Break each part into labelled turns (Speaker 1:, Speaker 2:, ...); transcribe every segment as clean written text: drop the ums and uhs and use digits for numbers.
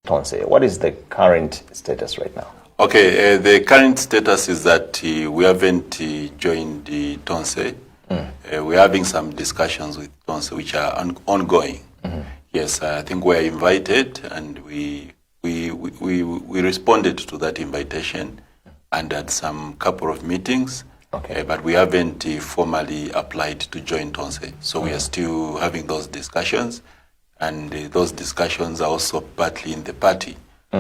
Speaker 1: Tonse. What is the current status right now?
Speaker 2: Okay, the current status is that we haven't joined the Tonse. We're having some discussions with Tonse which are ongoing. Yes, I think we're invited and we responded to that invitation and had some couple of meetings. Okay. But we haven't formally applied to join Tonse. So we are still having those discussions, and those discussions are also partly in the party.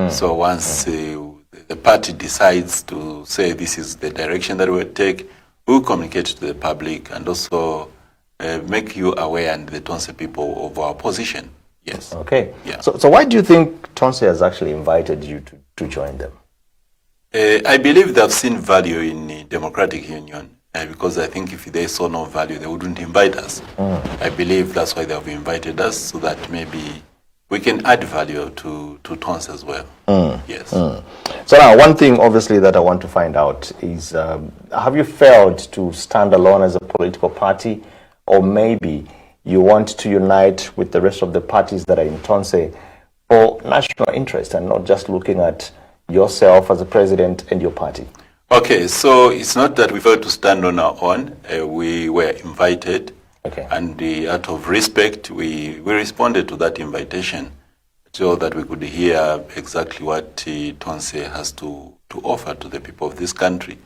Speaker 2: So once the party decides to say this is the direction that we'll take, we'll communicate to the public and also make you aware and the Tonse people of our position. Yes.
Speaker 1: Okay.
Speaker 2: Yeah.
Speaker 1: So why do you think Tonse has actually invited you to join them?
Speaker 2: I believe they've seen value in the Democratic Union, because I think if they saw no value, they wouldn't invite us. I believe that's why they've invited us, so that maybe we can add value to Tonse as well. Yes.
Speaker 1: So now, one thing obviously that I want to find out is, have you failed to stand alone as a political party, or maybe you want to unite with the rest of the parties that are in Tonse for national interest and not just looking at yourself as a president and your party?
Speaker 2: Okay, so it's not that we failed to stand on our own. We were invited, and out of respect, we responded to that invitation so that we could hear exactly what Tonse has to offer to the people of this country.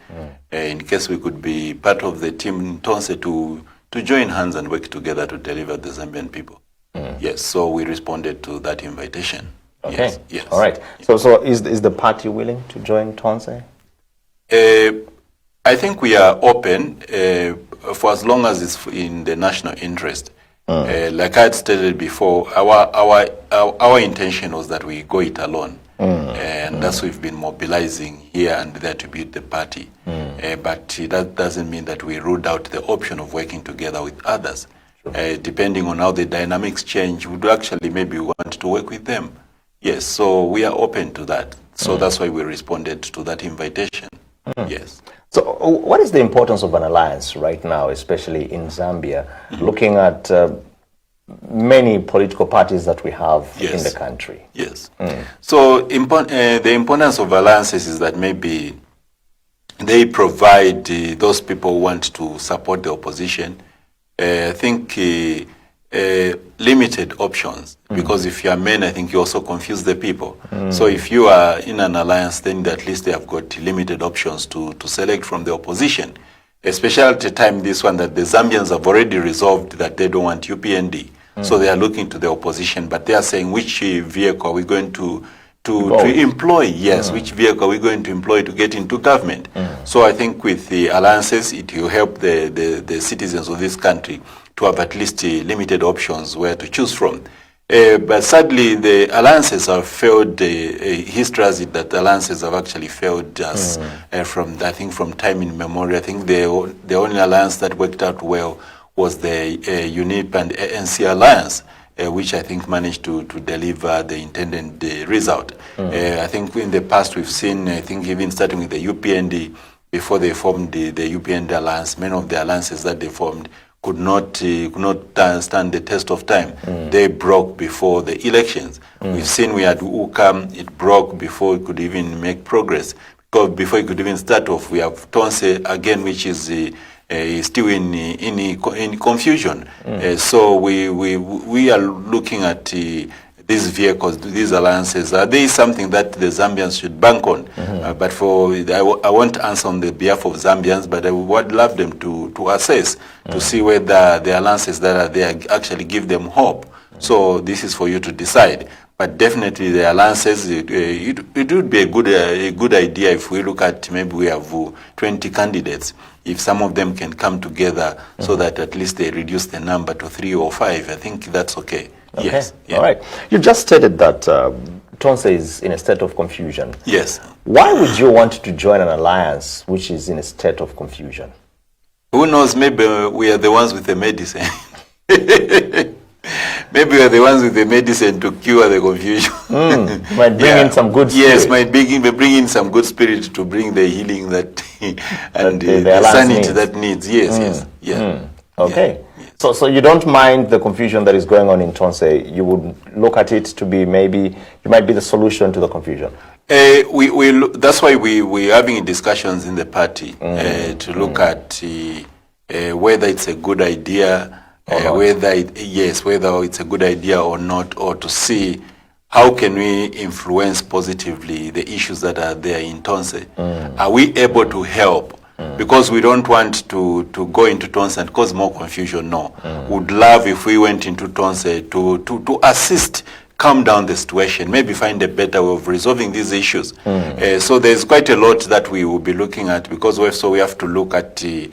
Speaker 2: In case we could be part of the team in Tonse to join hands and work together to deliver the Zambian people. Yes, so we responded to that invitation.
Speaker 1: Okay.
Speaker 2: Yes, yes.
Speaker 1: All right. So is the party willing to join Tonse?
Speaker 2: I think we are open for as long as it's in the national interest. Like I had stated before, our intention was that we go it alone. And that's why we've been mobilizing here and there to build the party. But that doesn't mean that we ruled out the option of working together with others. Depending on how the dynamics change, we would actually maybe want to work with them. Yes, so we are open to that. So that's why we responded to that invitation. Yes.
Speaker 1: So what is the importance of an alliance right now, especially in Zambia, looking at many political parties that we have in the country?
Speaker 2: Yes. So the importance of alliances is that maybe they provide those people who want to support the opposition, I think, limited options, because if you are men, I think you also confuse the people. So if you are in an alliance, then at least they have got limited options to select from the opposition, especially at the time this one that the Zambians have already resolved that they don't want UPND. So they are looking to the opposition, but they are saying which vehicle are we going to employ? Yes, which vehicle are we going to employ to get into government? So I think with the alliances, it will help the citizens of this country to have at least limited options where to choose from. But sadly, the alliances have failed. History has it that alliances have actually failed us from time immemorial. I think the only alliance that worked out well was the UNIP and ANC alliance, which I think managed to deliver the intended result. I think in the past we've seen, I think even starting with the UPND, before they formed the UPND alliance, many of the alliances that they formed could not stand the test of time. They broke before the elections. We've seen we had UCAM, it broke before it could even make progress. Because before it could even start off, we have Tonse again, which is still in confusion. So we are looking at these vehicles, these alliances. Are they something that the Zambians should bank on? But I won't answer on the behalf of Zambians, but I would love them to assess, to see whether the alliances that are there actually give them hope. So this is for you to decide. But definitely the alliances, it would be a good idea if we look at, maybe we have 20 candidates. If some of them can come together so that at least they reduce the number to 3 or 5, I think that's okay. Yes.
Speaker 1: All right. You just stated that Tonse is in a state of confusion.
Speaker 2: Yes.
Speaker 1: Why would you want to join an alliance which is in a state of confusion?
Speaker 2: Who knows? Maybe we are the ones with the medicine. Maybe we are the ones with the medicine to cure the confusion.
Speaker 1: Might bring in some good spirit.
Speaker 2: Yes, might bring in some good spirit to bring the healing that and the sanity that needs. Yes, yes.
Speaker 1: Okay.
Speaker 2: Yes.
Speaker 1: So you don't mind the confusion that is going on in Tonse. You would look at it to be maybe you might be the solution to the confusion.
Speaker 2: That's why we're having discussions in the party to look at whether it's a good idea, whether it's a good idea or not, or to see how can we influence positively the issues that are there in Tonse. Are we able to help? Because we don't want to go into Tonse and cause more confusion, no. Would love if we went into Tonse to assist, calm down the situation, maybe find a better way of resolving these issues. So there's quite a lot that we will be looking at, because we have to look at the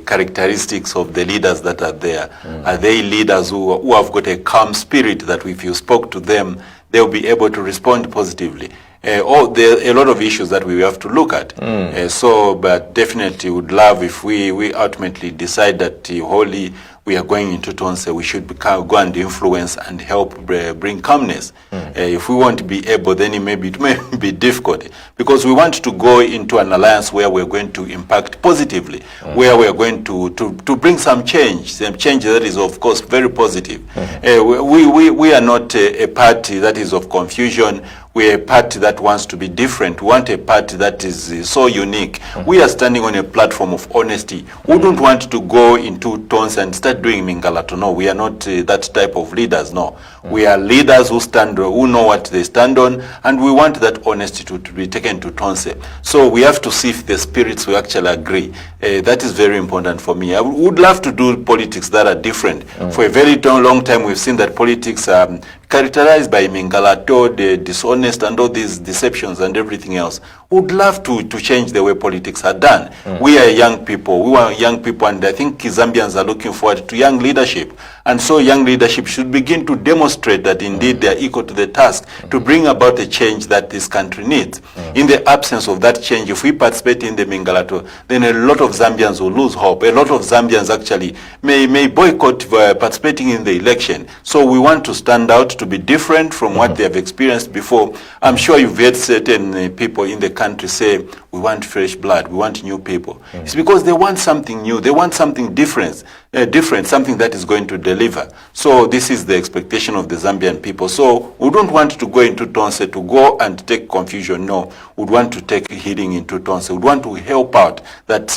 Speaker 2: characteristics of the leaders that are there. Are they leaders who have got a calm spirit that if you spoke to them, they'll be able to respond positively? There are a lot of issues that we have to look at. But definitely would love if we ultimately decide that wholly we are going into Tonse, we should go and influence and help bring calmness. If we won't be able, then it may be difficult, because we want to go into an alliance where we're going to impact positively, where we're going to bring some change that is, of course, very positive. We are not a party that is of confusion. We're a party that wants to be different. We want a party that is so unique. We are standing on a platform of honesty. We don't want to go into Tonse and start doing mingalato. No, we are not that type of leaders, no. We are leaders who know what they stand on, and we want that honesty to be taken to Tonse. So we have to see if the spirits will actually agree. That is very important for me. I would love to do politics that are different. For a very long time, we've seen that politics are characterized by mingalato, the dishonest, and all these deceptions and everything else. Would love to change the way politics are done. We are young people. And I think Zambians are looking forward to young leadership. And so young leadership should begin to demonstrate that indeed they are equal to the task to bring about the change that this country needs. In the absence of that change, if we participate in the mingalato, then a lot of Zambians will lose hope. A lot of Zambians actually may boycott participating in the election. So we want to stand out, to be different from what they have experienced before. I'm sure you've heard certain people in the country say, we want fresh blood, we want new people. It's because they want something new, they want something different, something that is going to deliver. So this is the expectation of the Zambian people. So we don't want to go into Tonse to go and take confusion, no. We want to take healing into Tonse. We want to help out that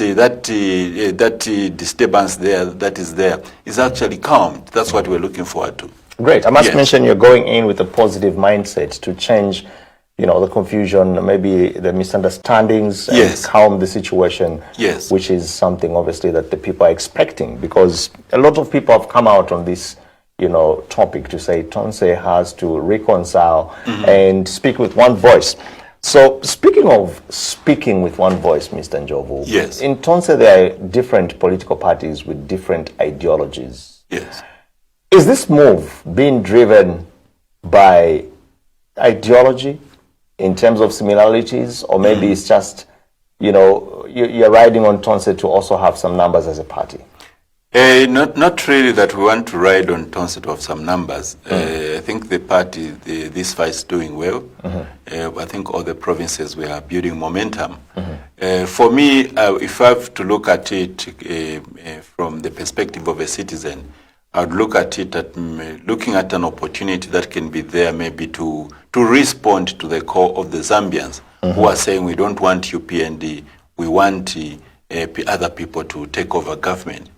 Speaker 2: disturbance there, that is there, is actually calmed. That's what we're looking forward to.
Speaker 1: Great. I must mention you're going in with a positive mindset to change, the confusion, maybe the misunderstandings, and calm the situation, which is something obviously that the people are expecting, because a lot of people have come out on this, topic to say Tonse has to reconcile and speak with one voice. So speaking of speaking with one voice, Mr. Njovu, in Tonse there are different political parties with different ideologies. Is this move being driven by ideology in terms of similarities, or maybe it's just, you're riding on Tonse to also have some numbers as a party?
Speaker 2: Not really that we want to ride on Tonse to have some numbers. I think the party, this fight is doing well. I think all the provinces we are building momentum. For me, if I have to look at it from the perspective of a citizen, I would look at it looking at an opportunity that can be there, maybe to respond to the call of the Zambians who are saying we don't want UPND, we want other people to take over government.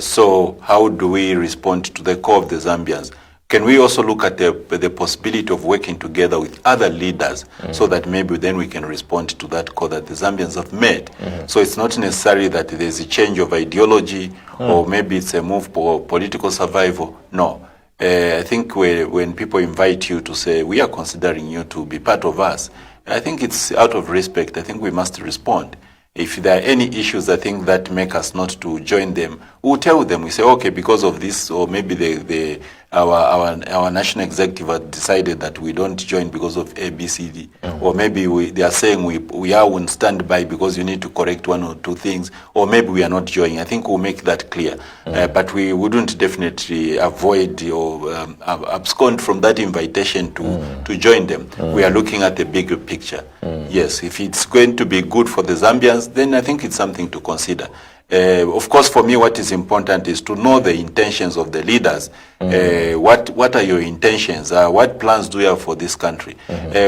Speaker 2: So how do we respond to the call of the Zambians? Can we also look at the possibility of working together with other leaders so that maybe then we can respond to that call that the Zambians have made? So it's not necessary that there's a change of ideology or maybe it's a move for political survival. No. I think when people invite you to say, we are considering you to be part of us, I think it's out of respect. I think we must respond. If there are any issues, I think, that make us not to join them, we'll tell them. We say, okay, because of this, or maybe our national executive had decided that we don't join because of A, B, C, D. Or maybe they are saying we are on standby because you need to correct one or two things, or maybe we are not joining. I think we'll make that clear. But we wouldn't definitely avoid or abscond from that invitation to join them. We are looking at the bigger picture. Yes, if it's going to be good for the Zambians, then I think it's something to consider. Of course, for me, what is important is to know the intentions of the leaders. What are your intentions? What plans do you have for this country?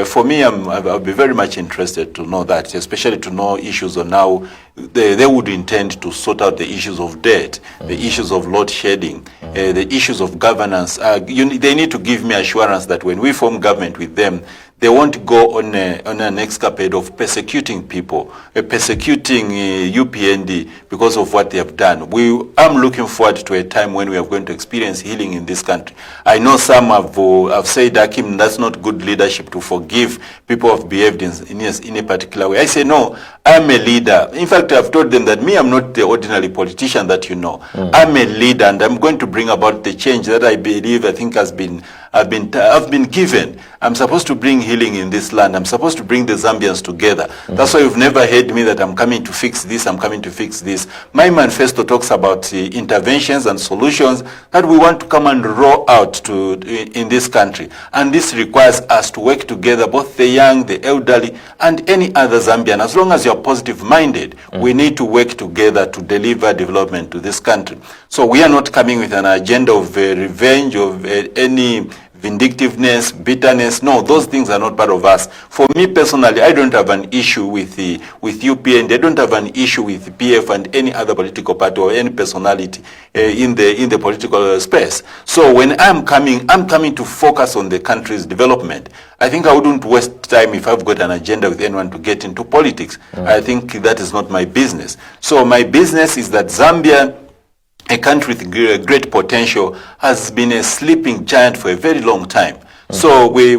Speaker 2: For me, I'll be very much interested to know that, especially to know issues on how they would intend to sort out the issues of debt, the issues of load shedding, the issues of governance. They need to give me assurance that when we form government with them, they won't go on an escapade of persecuting people, persecuting UPND because of what they have done. I'm looking forward to a time when we are going to experience healing in this country. I know some have said, Ackim, that's not good leadership to forgive people who have behaved in a particular way. I say, no, I'm a leader. In fact, I've told them that I'm not the ordinary politician that you know. I'm a leader, and I'm going to bring about the change that I think I've been given. I'm supposed to bring healing in this land. I'm supposed to bring the Zambians together. That's why you've never heard me that I'm coming to fix this, I'm coming to fix this. My manifesto talks about interventions and solutions that we want to come and roll out in this country. And this requires us to work together, both the young, the elderly, and any other Zambian. As long as you're positive-minded, we need to work together to deliver development to this country. So we are not coming with an agenda of revenge, of any vindictiveness, bitterness. No, those things are not part of us. For me personally, I don't have an issue with UPN. I don't have an issue with PF and any other political party or any personality in the political space. So when I'm coming to focus on the country's development. I think I wouldn't waste time if I've got an agenda with anyone to get into politics. I think that is not my business. So my business is that Zambia, a country with great potential, has been a sleeping giant for a very long time. So we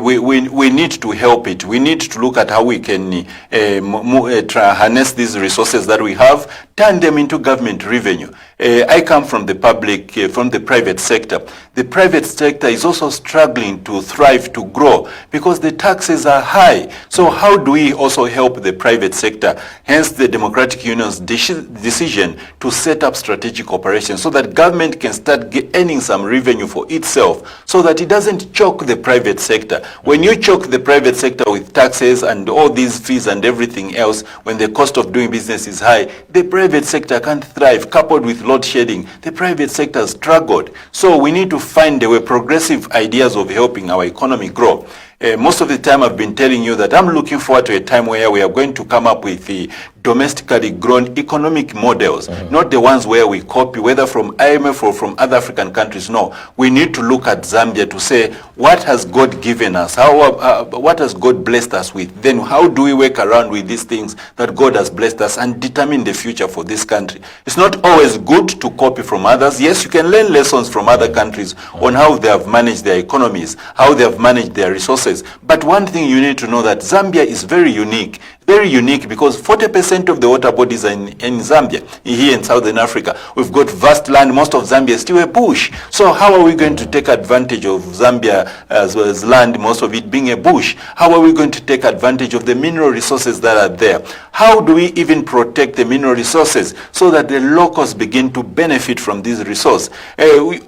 Speaker 2: need to help it. We need to look at how we can harness these resources that we have, turn them into government revenue. I come from the private sector. The private sector is also struggling to thrive, to grow, because the taxes are high. So how do we also help the private sector? Hence the Democratic Union's decision to set up strategic operations so that government can start earning some revenue for itself, so that it doesn't choke the private sector. When you choke the private sector with taxes and all these fees and everything else, when the cost of doing business is high, the private sector can't thrive. Coupled with load shedding, the private sector has struggled. So we need to find a way, progressive ideas of helping our economy grow. Most of the time I've been telling you that I'm looking forward to a time where we are going to come up with the domestically grown economic models, not the ones where we copy, whether from IMF or from other African countries. No, we need to look at Zambia to say, what has God given us? What has God blessed us with? Then how do we work around with these things that God has blessed us and determine the future for this country? It's not always good to copy from others. Yes, you can learn lessons from other countries on how they have managed their economies, how they have managed their resources. But one thing you need to know, that Zambia is very unique because 40% of the water bodies are in Zambia, here in Southern Africa. We've got vast land. Most of Zambia is still a bush. So how are we going to take advantage of Zambia as well as land, most of it being a bush? How are we going to take advantage of the mineral resources that are there? How do we even protect the mineral resources so that the locals begin to benefit from these resources?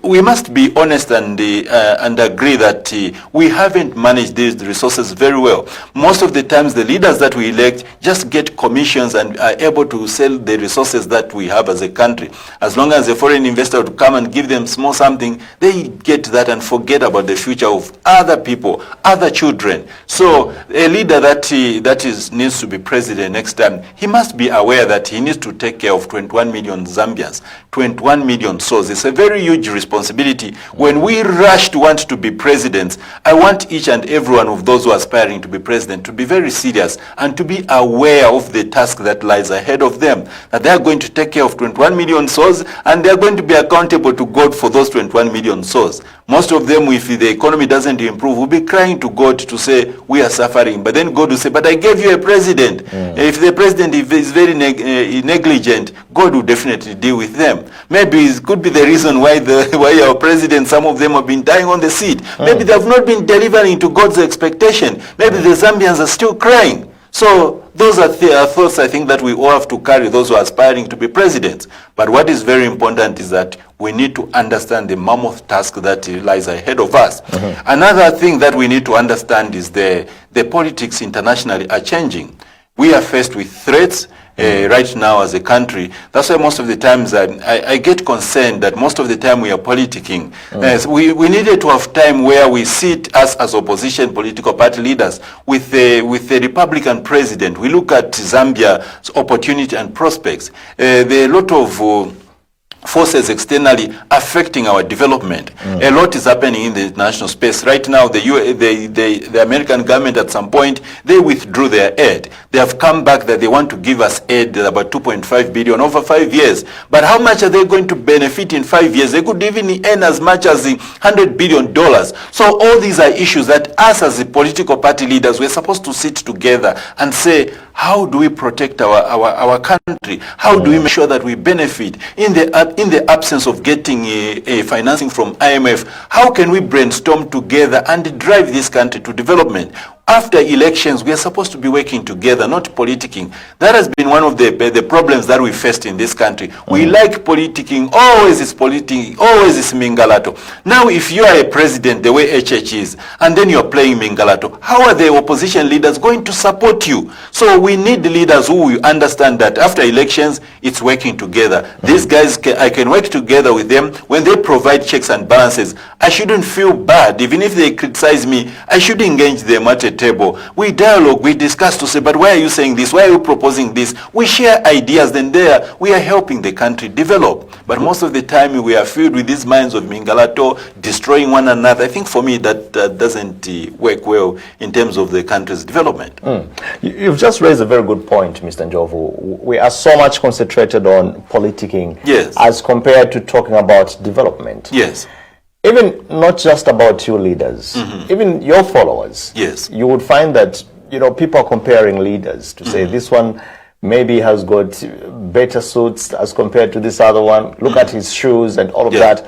Speaker 2: We must be honest and agree that we haven't managed these resources very well. Most of the times the leaders that we elect just get commissions and are able to sell the resources that we have as a country. As long as a foreign investor would come and give them small something, they get that and forget about the future of other people, other children. So a leader that needs to be president next time, he must be aware that he needs to take care of 21 million Zambians, 21 million souls. It's a very huge responsibility. When we rush to want to be presidents, I want each and every one of those who are aspiring to be president to be very serious and to be aware of the task that lies ahead of them, that they are going to take care of 21 million souls and they are going to be accountable to God for those 21 million souls. Most of them, if the economy doesn't improve, will be crying to God to say, we are suffering. But then God will say, but I gave you a president. If the president is very negligent, God will definitely deal with them. Maybe it could be the reason why our president, some of them have been dying on the seat. Maybe they have not been delivering to God's expectation. Maybe the Zambians are still crying. So those are thoughts I think that we all have to carry, those who are aspiring to be presidents. But what is very important is that we need to understand the mammoth task that lies ahead of us. Another thing that we need to understand is the politics internationally are changing. We are faced with threats right now as a country. That's why most of the times I get concerned that most of the time we are politicking. We needed to have time where we sit as opposition political party leaders with the Republican president. We look at Zambia's opportunity and prospects. There are a lot of forces externally affecting our development. A lot is happening in the international space. Right now, the American government at some point, they withdrew their aid. They have come back that they want to give us aid about 2.5 billion over 5 years. But how much are they going to benefit in 5 years? They could even earn as much as $100 billion. So all these are issues that us as the political party leaders, we're supposed to sit together and say, how do we protect our country? How do we make sure that we benefit in the absence of getting a financing from IMF? How can we brainstorm together and drive this country to development? After elections, we are supposed to be working together, not politicking. That has been one of the problems that we faced in this country. We like politicking, always is politicking, always is mingalato. Now, if you are a president the way HH is, and then you're playing mingalato, how are the opposition leaders going to support you? So we need leaders who will understand that after elections, it's working together. These guys, I can work together with them. When they provide checks and balances, I shouldn't feel bad. Even if they criticize me, I should engage them at a table. We dialogue, we discuss to say, but why are you saying this? Why are you proposing this? We share ideas, then there we are helping the country develop. But most of the time we are filled with these minds of mingalato, destroying one another. I think for me that doesn't work well in terms of the country's development.
Speaker 1: You've just raised a very good point, Mr. Njovu. We are so much concentrated on politicking,
Speaker 2: yes,
Speaker 1: as compared to talking about development.
Speaker 2: Yes.
Speaker 1: Even not just about you leaders, even your followers.
Speaker 2: Yes.
Speaker 1: You would find that, people are comparing leaders to say this one maybe has got better suits as compared to this other one. Look at his shoes and all of that,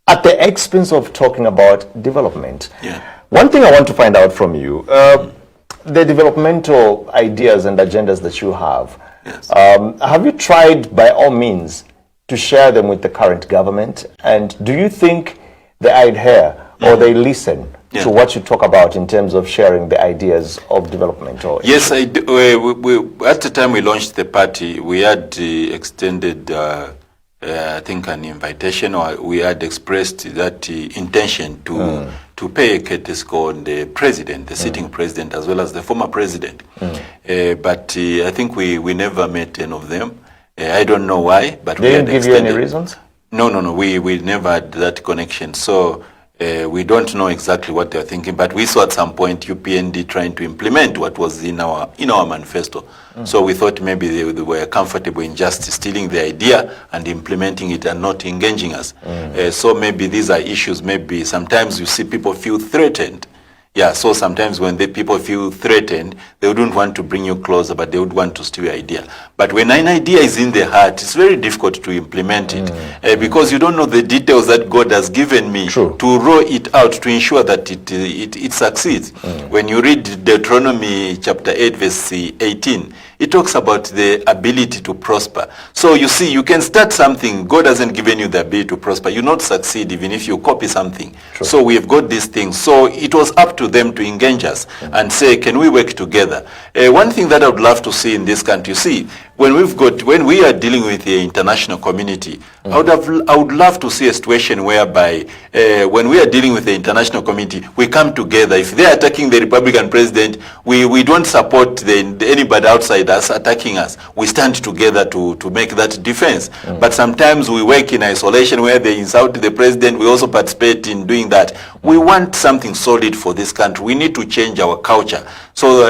Speaker 1: at the expense of talking about development.
Speaker 2: Yeah.
Speaker 1: One thing I want to find out from you, the developmental ideas and agendas that you have,
Speaker 2: yes,
Speaker 1: have you tried by all means to share them with the current government? And do you think they adhere or they listen to what you talk about in terms of sharing the ideas of development?
Speaker 2: Yes, I do. At the time we launched the party, we had extended, I think, an invitation, or we had expressed that intention to pay a courtesy call on the president, the sitting president, as well as the former president. But I think we never met any of them. I don't know why, but
Speaker 1: they didn't give you any reasons?
Speaker 2: No. We never had that connection. So we don't know exactly what they're thinking, but we saw at some point UPND trying to implement what was in our manifesto. So we thought maybe they were comfortable in just stealing the idea and implementing it and not engaging us. So maybe these are issues. Maybe sometimes you see people feel threatened. Yeah, so sometimes when the people feel threatened, they wouldn't want to bring you closer, but they would want to steal your idea. But when an idea is in the heart, it's very difficult to implement it because you don't know the details that God has given me to roll it out to ensure that it succeeds. When you read Deuteronomy chapter 8, verse 18, it talks about the ability to prosper. So you see, you can start something. God hasn't given you the ability to prosper. You not succeed even if you copy something. So we have got these things. So it was up to them to engage us and say, can we work together? One thing that I would love to see in this country, you see, when we are dealing with the international community, I would love to see a situation whereby when we are dealing with the international community, we come together. If they are attacking the Republican president, we don't support anybody outside us attacking us. We stand together to make that defense. But sometimes we work in isolation where they insult the president. We also participate in doing that. We want something solid for this country. We need to change our culture. So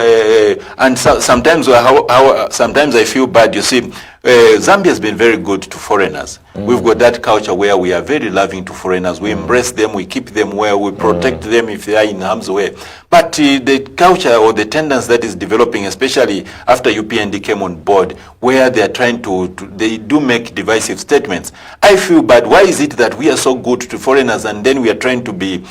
Speaker 2: sometimes I feel bad. You see, Zambia has been very good to foreigners. We've got that culture where we are very loving to foreigners. We embrace them, we keep them well, we protect them if they are in harm's way. But the culture or the tendency that is developing, especially after UPND came on board, where they are trying they do make divisive statements. I feel bad. Why is it that we are so good to foreigners and then we are trying to be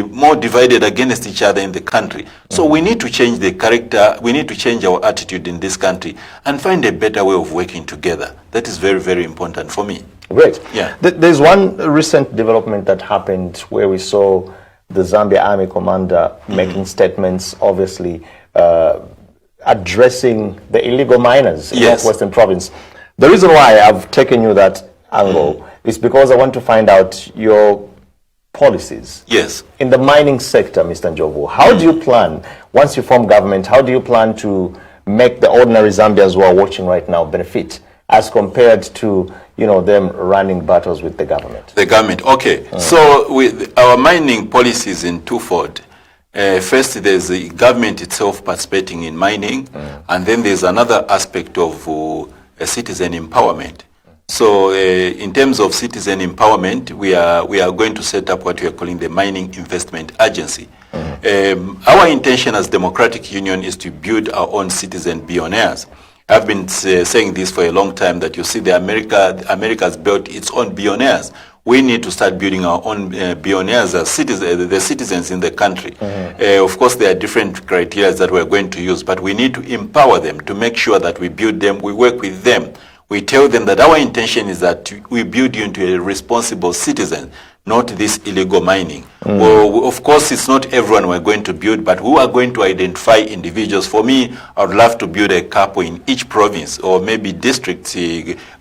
Speaker 2: more divided against each other in the country? So we need to change the character, we need to change our attitude in this country and find a better way of working together. That is very, very important for me.
Speaker 1: Great.
Speaker 2: Yeah.
Speaker 1: There's one recent development that happened where we saw the Zambia Army commander making statements, obviously addressing the illegal miners in
Speaker 2: Yes.
Speaker 1: Northwestern Province. The reason why I've taken you that angle is because I want to find out your policies.
Speaker 2: Yes.
Speaker 1: In the mining sector, Mr. Njovu, how do you plan, once you form government, how do you plan to make the ordinary Zambians who are watching right now benefit as compared to, you know, them running battles with the government?
Speaker 2: The government, okay. So with our mining policy is in twofold. First, there's the government itself participating in mining, and then there's another aspect of citizen empowerment. So in terms of citizen empowerment, we are going to set up what we are calling the Mining Investment Agency. Our intention as Democratic Union is to build our own citizen billionaires. I've been saying this for a long time, that you see America's built its own billionaires. We need to start building our own billionaires as the citizens in the country. Of course, there are different criteria that we're going to use, but we need to empower them to make sure that we build them, we work with them. We tell them that our intention is that we build you into a responsible citizen, not this illegal mining. Well, of course, it's not everyone we're going to build, but who are going to identify individuals. For me, I would love to build a couple in each province or maybe district,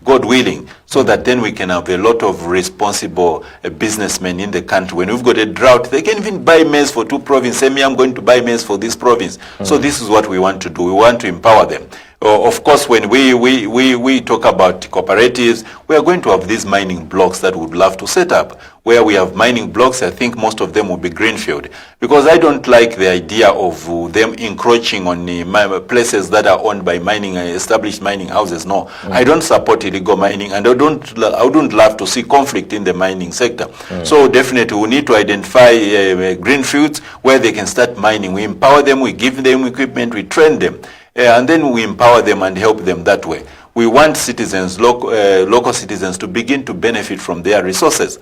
Speaker 2: God willing, so that then we can have a lot of responsible businessmen in the country. When we've got a drought, they can even buy maize for 2 provinces. Say, me, I'm going to buy maize for this province. So this is what we want to do. We want to empower them. Of course, when we talk about cooperatives, we are going to have these mining blocks that we would love to set up. Where we have mining blocks, I think most of them will be greenfield. Because I don't like the idea of them encroaching on places that are owned by mining, established mining houses. No, I don't support illegal mining, and I wouldn't love to see conflict in the mining sector. So definitely we need to identify greenfields where they can start mining. We empower them, we give them equipment, we train them. And then we empower them and help them that way. We want citizens, local citizens, to begin to benefit from their resources.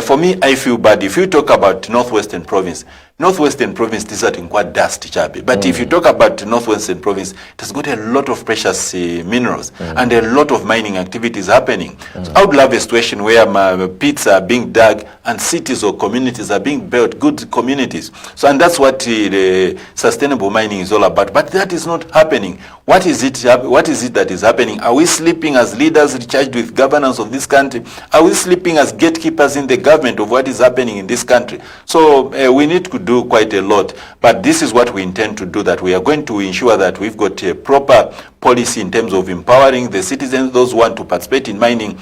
Speaker 2: For me, I feel bad. If you talk about Northwestern Province is at quite dust, chabi. But if you talk about Northwestern Province, it has got a lot of precious minerals and a lot of mining activities happening. So I would love a situation where pits are being dug and cities or communities are being built, good communities. So, and that's what the sustainable mining is all about. But that is not happening. What is it that is happening? Are we sleeping as leaders charged with governance of this country? Are we sleeping as gatekeepers in the government of what is happening in this country? So we need to do quite a lot. But this is what we intend to do, that we are going to ensure that we've got a proper policy in terms of empowering the citizens, those who want to participate in mining.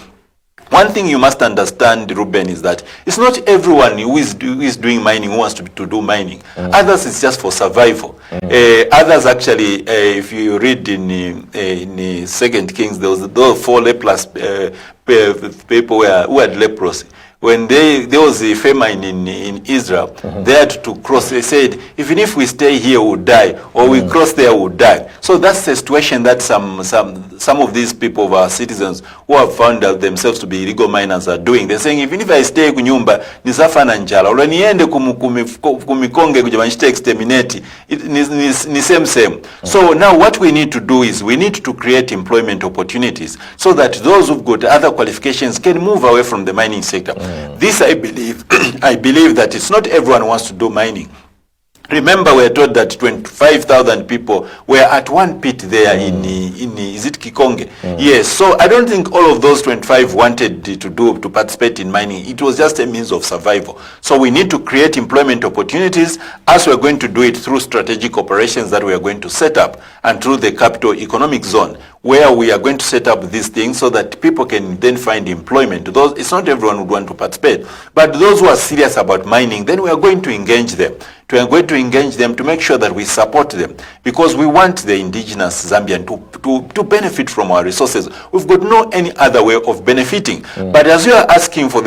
Speaker 2: One thing you must understand, Ruben, is that it's not everyone who is doing mining who wants to do mining. Others, it's just for survival. Others, actually, if you read in 2 Kings, those 4 leprous people who had leprosy. When there was a famine in Israel, they had to cross. They said, even if we stay here, we'll die, or we cross there, we'll die. So that's the situation that some of these people, of our citizens, who have found out themselves to be illegal miners, are doing. They're saying, even if I stay kunyumba, nisafa na njala, or niende kumikonge kujamanishite exterminate, ni same. So now what we need to do is we need to create employment opportunities so that those who've got other qualifications can move away from the mining sector. This, I believe, I believe that it's not everyone wants to do mining. Remember, we are told that 25,000 people were at one pit there in is it Kikonge? Yes. So I don't think all of those 25 wanted to participate in mining. It was just a means of survival. So we need to create employment opportunities, as we're going to do it through strategic operations that we are going to set up, and through the capital economic zone, where we are going to set up these things so that people can then find employment. It's not everyone would want to participate, but those who are serious about mining, then we are going to engage them. We are going to engage them to make sure that we support them, because we want the indigenous Zambian to benefit from our resources. We've got no any other way of benefiting. But as you are asking for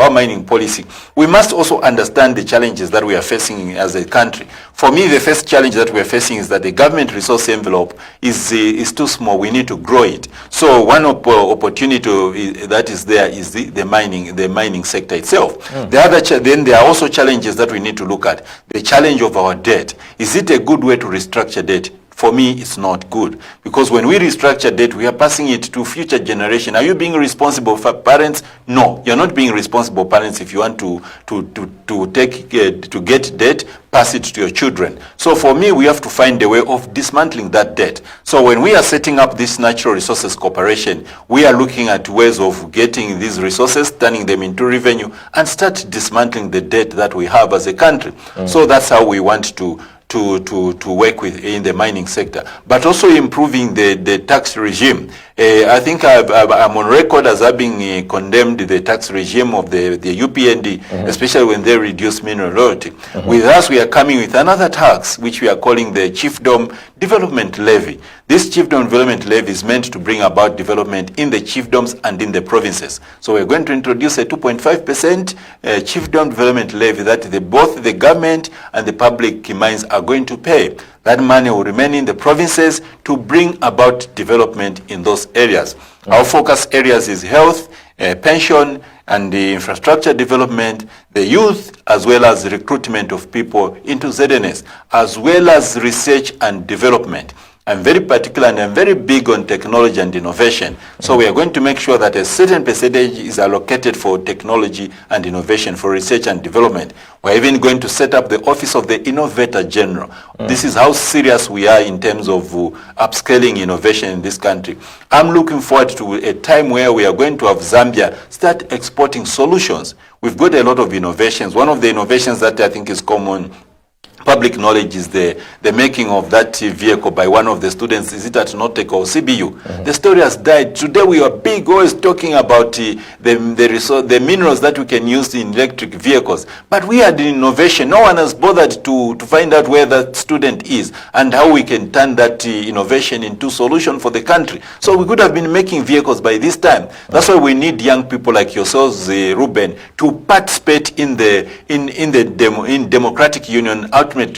Speaker 2: our mining policy, we must also understand the challenges that we are facing as a country. For me, the first challenge that we are facing is that the government resource envelope is too small. We need to grow it. So one opportunity that is there is the mining sector itself. The other then there are also challenges that we need to look at. The challenge of our debt. Is it a good way to restructure debt? for me, it's not good. Because when we restructure debt, we are passing it to future generation. Are you being responsible for parents? No, you're not being responsible parents if you want to get debt, pass it to your children. So for me, we have to find a way of dismantling that debt. So when we are setting up this Natural Resources Corporation, we are looking at ways of getting these resources, turning them into revenue, and start dismantling the debt that we have as a country. So that's how we want to work with in the mining sector, but also improving the tax regime. I think I'm on record as having condemned the tax regime of the UPND, especially when they reduce mineral royalty. With us, we are coming with another tax, which we are calling the Chiefdom Development Levy. This Chiefdom Development Levy is meant to bring about development in the chiefdoms and in the provinces. So we're going to introduce a 2.5% Chiefdom Development Levy that both the government and the public mines are going to pay. That money will remain in the provinces to bring about development in those areas. Our focus areas is health, pension, and the infrastructure development, the youth, as well as recruitment of people into ZNS, as well as research and development. I'm very particular and I'm very big on technology and innovation. So we are going to make sure that a certain percentage is allocated for technology and innovation, for research and development. We're even going to set up the Office of the Innovator General. This is how serious we are in terms of upscaling innovation in this country. I'm looking forward to a time where we are going to have Zambia start exporting solutions. We've got a lot of innovations. One of the innovations that I think is common public knowledge is the making of that vehicle by one of the students. Is it at Notec or CBU? The story has died. Today we are big always talking about the minerals that we can use in electric vehicles. But we had innovation. No one has bothered to find out where that student is and how we can turn that innovation into solution for the country. So we could have been making vehicles by this time. That's why we need young people like yourselves, Ruben, to participate in democratic union out. When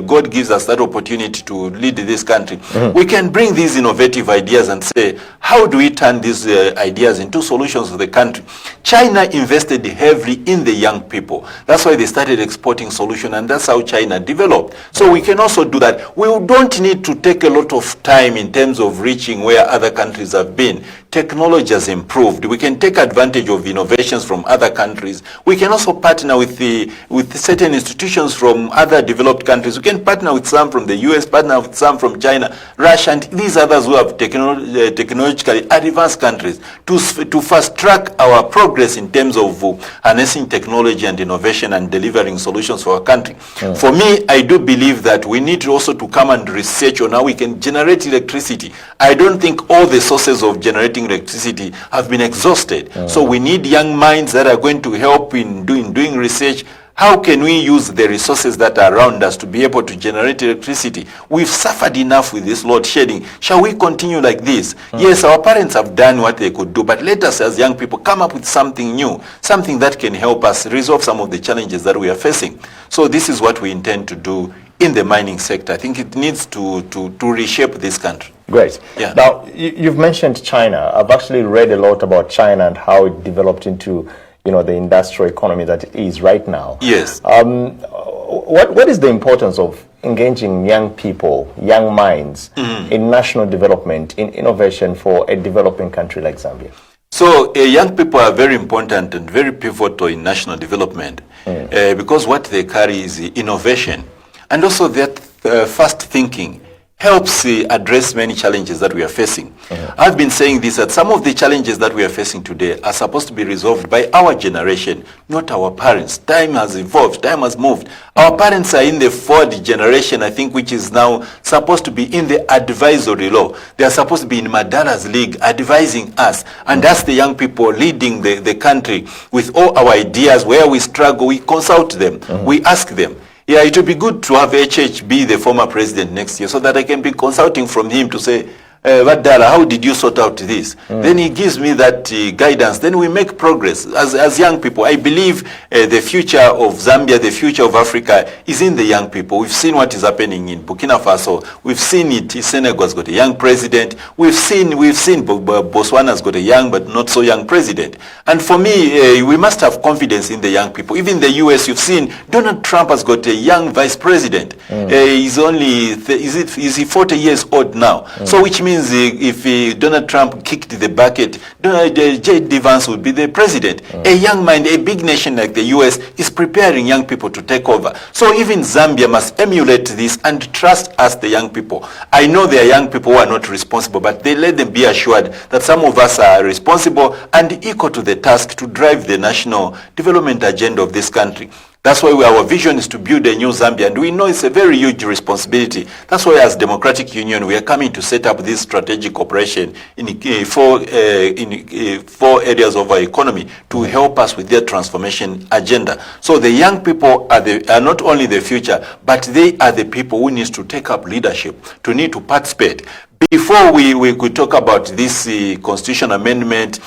Speaker 2: God gives us that opportunity to lead this country, we can bring these innovative ideas and say, how do we turn these ideas into solutions for the country? China invested heavily in the young people. That's why they started exporting solutions, and that's how China developed. So we can also do that. We don't need to take a lot of time in terms of reaching where other countries have been. Technology has improved. We can take advantage of innovations from other countries. We can also partner with certain institutions from other developed countries. We can partner with some from the US, partner with some from China, Russia, and these others who have technologically advanced countries to fast track our progress in terms of harnessing technology and innovation and delivering solutions for our country. For me, I do believe that we need also to come and research on how we can generate electricity. I don't think all the sources of generating electricity have been exhausted. So we need young minds that are going to help in doing research. How can we use the resources that are around us to be able to generate electricity? We've suffered enough with this load shedding. Shall we continue like this? Yes, our parents have done what they could do, but let us as young people come up with something new, something that can help us resolve some of the challenges that we are facing. So this is what we intend to do in the mining sector. I think it needs to reshape this country.
Speaker 1: Great.
Speaker 2: Yeah.
Speaker 1: Now, you've mentioned China. I've actually read a lot about China and how it developed into the industrial economy that it is right now.
Speaker 2: Yes.
Speaker 1: What is the importance of engaging young people, young minds in national development, in innovation for a developing country like Zambia?
Speaker 2: So young people are very important and very pivotal in national development because what they carry is innovation and also that fast thinking helps address many challenges that we are facing. I've been saying this, that some of the challenges that we are facing today are supposed to be resolved by our generation, not our parents. Time has evolved, time has moved. Our parents are in the fourth generation, I think, which is now supposed to be in the advisory law. They are supposed to be in Madala's league advising us, and that's the young people leading the country with all our ideas. Where we struggle, we consult them, we ask them. Yeah, it would be good to have HH be the former president next year so that I can be consulting from him to say, Vadala, how did you sort out this? Then he gives me that guidance. Then we make progress. As young people, I believe the future of Zambia, the future of Africa is in the young people. We've seen what is happening in Burkina Faso. We've seen it. Senegal's got a young president. We've seen Botswana's got a young but not so young president. And for me, we must have confidence in the young people. Even the US, you've seen Donald Trump has got a young vice president. He's only, is he 40 years old now? So which means if Donald Trump kicked the bucket, J.D. Vance would be the president. A young mind, a big nation like the U.S. is preparing young people to take over. So even Zambia must emulate this and trust us, the young people. I know there are young people who are not responsible, but they let them be assured that some of us are responsible and equal to the task to drive the national development agenda of this country. That's why our vision is to build a new Zambia, and we know it's a very huge responsibility. That's why as Democratic Union, we are coming to set up this strategic operation in four areas of our economy to help us with their transformation agenda. So the young people are not only the future, but they are the people who need to take up leadership, to need to participate. Before we could talk about this constitution amendment,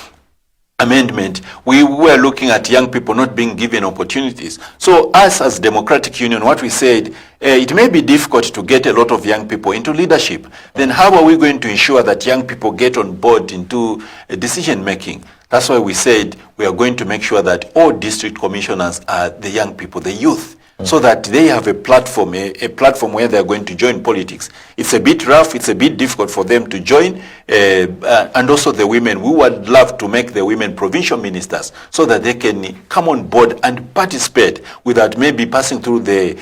Speaker 2: we were looking at young people not being given opportunities. So us as Democratic Union, what we said, it may be difficult to get a lot of young people into leadership. Then how are we going to ensure that young people get on board into decision making? That's why we said we are going to make sure that all district commissioners are the young people, the youth, so that they have a platform, a platform where they're going to join politics. It's a bit rough, it's a bit difficult for them to join, and also the women. We would love to make the women provincial ministers so that they can come on board and participate without maybe passing through the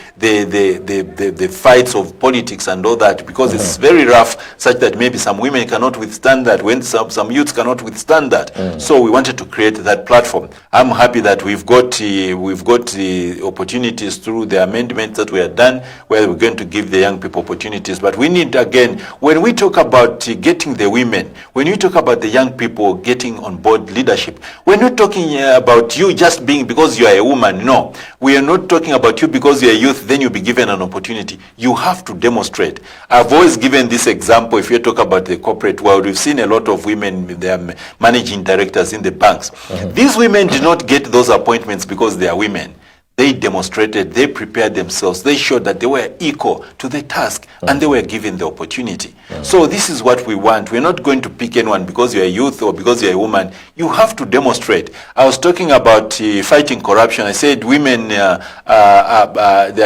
Speaker 2: fights of politics and all that, because it's very rough, such that maybe some women cannot withstand that, when some youths cannot withstand that. So we wanted to create that platform. I'm happy that we've got the opportunities through the amendments that we have done, where we're going to give the young people opportunities. But we need, again, when we talk about getting the women, when we talk about the young people getting on board leadership, we're not talking about you just being because you are a woman. No, we are not talking about you because you're a youth, then you'll be given an opportunity. You have to demonstrate. I've always given this example. If you talk about the corporate world, we've seen a lot of women, they are managing directors in the banks. These women do not get those appointments because they are women. They demonstrated, they prepared themselves, they showed that they were equal to the task, and they were given the opportunity. So this is what we want. We're not going to pick anyone because you're a youth or because you're a woman. You have to demonstrate. I was talking about fighting corruption. I said women, they are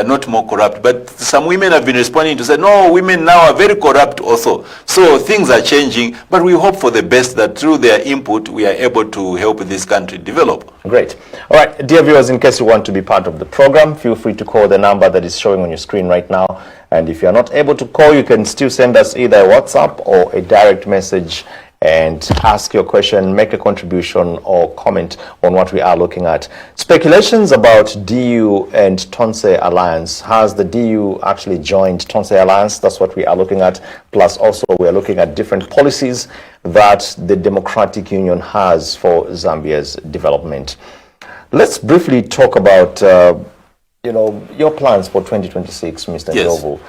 Speaker 2: not more corrupt, but some women have been responding to say, no, women now are very corrupt also. So things are changing, but we hope for the best, that through their input, we are able to help this country develop.
Speaker 1: Great. All right, dear viewers, in case you want to be part of the program, feel free to call the number that is showing on your screen right now. And if you're not able to call, you can still send us either a WhatsApp or a direct message and ask your question, make a contribution or comment on what we are looking at. Speculations about DU and Tonse Alliance. Has the DU actually joined Tonse Alliance? That's what we are looking at. Plus also we are looking at different policies that the Democratic Union has for Zambia's development. Let's briefly talk about your plans for 2026, Mr.
Speaker 2: Yes.
Speaker 1: Njovu.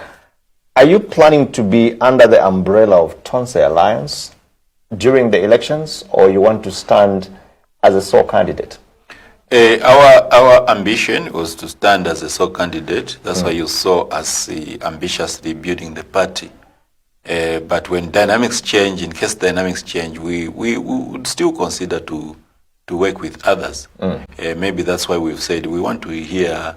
Speaker 1: Are you planning to be under the umbrella of Tonse Alliance during the elections, or you want to stand as a sole candidate?
Speaker 2: Our ambition was to stand as a sole candidate. That's why you saw us ambitiously building the party. But when dynamics change, in case dynamics change, we would still consider to work with others. Maybe that's why we've said we want to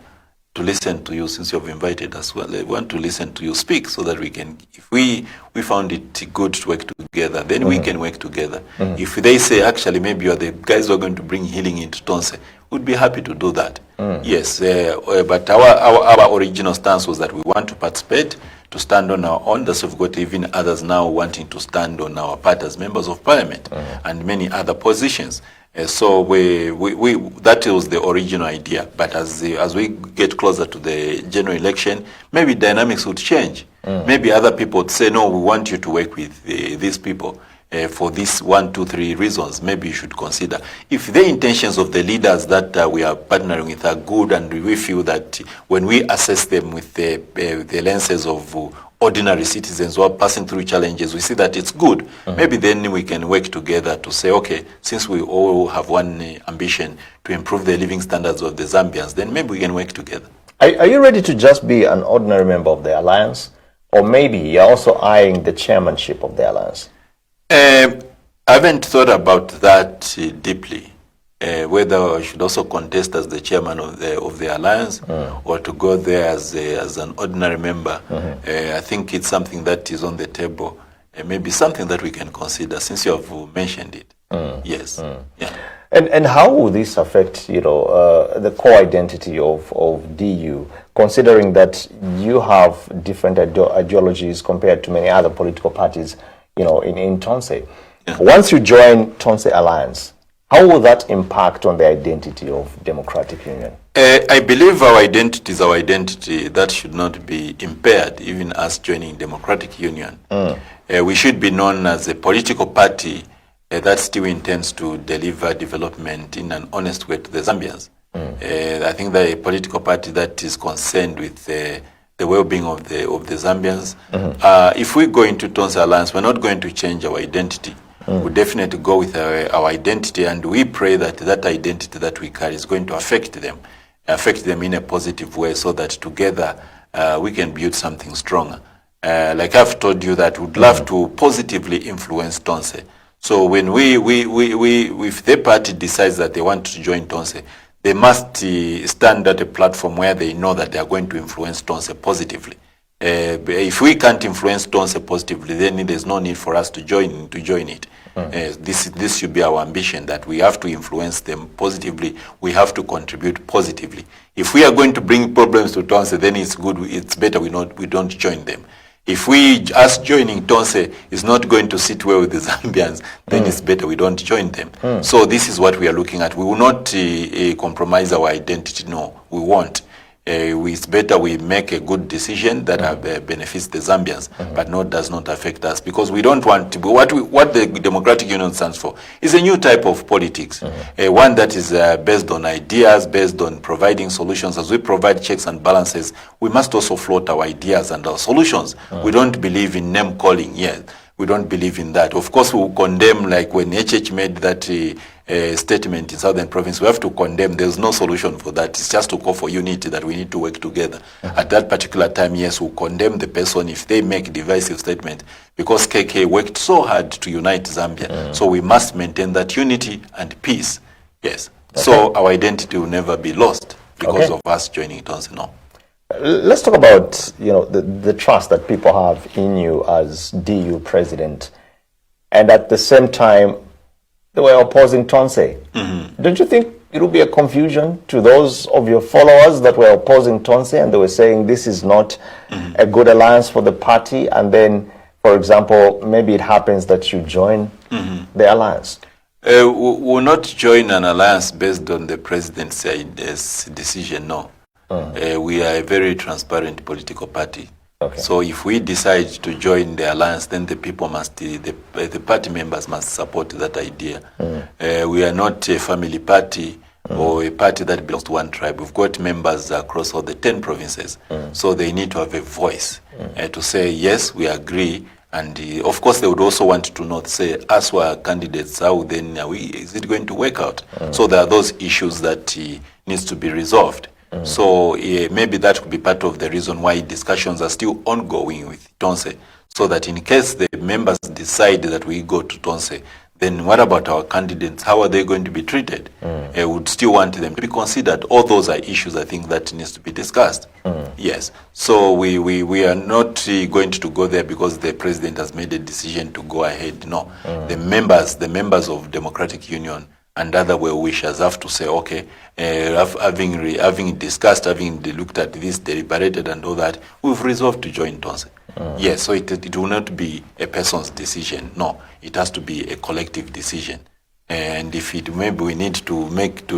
Speaker 2: listen to you, since you have invited us. Well, we want to listen to you speak, so that we can, if we found it good to work together, then we can work together. If they say, actually, maybe you're the guys who are going to bring healing into Tonse, we'd be happy to do that. Yes, but our original stance was that we want to participate, to stand on our own. That's why we've got even others now wanting to stand on our part as members of parliament and many other positions. So that was the original idea. But as we get closer to the general election, maybe dynamics would change. Maybe other people would say, no, we want you to work with these people for these 1, 2, 3 reasons. Maybe you should consider. If the intentions of the leaders that we are partnering with are good, and we feel that when we assess them with the lenses of ordinary citizens who are passing through challenges, we see that it's good. Maybe then we can work together to say, okay, since we all have one ambition to improve the living standards of the Zambians, then maybe we can work together.
Speaker 1: Are you ready to just be an ordinary member of the alliance? Or maybe you're also eyeing the chairmanship of the alliance?
Speaker 2: I haven't thought about that deeply. whether I should also contest as the chairman of the alliance or to go there as an ordinary member. I think it's something that is on the table, maybe something that we can consider since you have mentioned it. Yes. Yeah.
Speaker 1: And how will this affect, the core identity of DU, considering that you have different ideologies compared to many other political parties, in Tonse? Yeah. Once you join Tonse Alliance, how will that impact on the identity of Democratic Union?
Speaker 2: I believe our identity is our identity. That should not be impaired, even us joining Democratic Union. We should be known as a political party that still intends to deliver development in an honest way to the Zambians. I think that a political party that is concerned with the well-being of the Zambians. If we go into Tonse Alliance, we're not going to change our identity. We definitely go with our identity, and we pray that that identity that we carry is going to affect them in a positive way, so that together we can build something stronger. Like I've told you, that we'd love to positively influence Tonse. So when if the party decides that they want to join Tonse, they must stand at a platform where they know that they are going to influence Tonse positively. If we can't influence Tonse positively, then there's no need for us to join it. This should be our ambition, that we have to influence them positively. We have to contribute positively. If we are going to bring problems to Tonse, then it's better we don't join them. If us joining Tonse is not going to sit well with the Zambians, then it's better we don't join them. So this is what we are looking at. We will not compromise our identity. No, we won't. It's better we make a good decision that benefits the Zambians, but does not affect us, because we don't want to be what the Democratic Union stands for is a new type of politics, one that is based on ideas, based on providing solutions. As we provide checks and balances, we must also float our ideas and our solutions. We don't believe in name calling yet. We don't believe in that. Of course, we will condemn, like when HH made that statement in Southern Province, we have to condemn. There's no solution for that. It's just to call for unity, that we need to work together. At that particular time, yes, we'll condemn the person if they make a divisive statement, because KK worked so hard to unite Zambia. So we must maintain that unity and peace. Yes. So our identity will never be lost because of us joining Tonse. No.
Speaker 1: Let's talk about the trust that people have in you as DU president, and at the same time they were opposing Tonse. Don't you think it will be a confusion to those of your followers that were opposing Tonse, and they were saying this is not a good alliance for the party, and then, for example, maybe it happens that you join the alliance?
Speaker 2: We will not join an alliance based on the president's decision. No. We are a very transparent political party. So if we decide to join the alliance, then the people must, the party members must support that idea. We are not a family party or a party that belongs to one tribe. We've got members across all the 10 provinces. So they need to have a voice to say, yes, we agree. And of course, they would also want to know, say, us who are candidates, how then is it going to work out? So there are those issues that needs to be resolved. So maybe that could be part of the reason why discussions are still ongoing with Tonse, so that in case the members decide that we go to Tonse, then what about our candidates? How are they going to be treated? We would still want them to be considered. All those are issues, I think, that needs to be discussed. Yes. So we are not going to go there because the president has made a decision to go ahead. No. The members of Democratic Union and other well-wishers have to say, okay, having discussed, having looked at this, deliberated and all that, we've resolved to join Tonse. Yes, so it will not be a person's decision. No, it has to be a collective decision. And if maybe we need to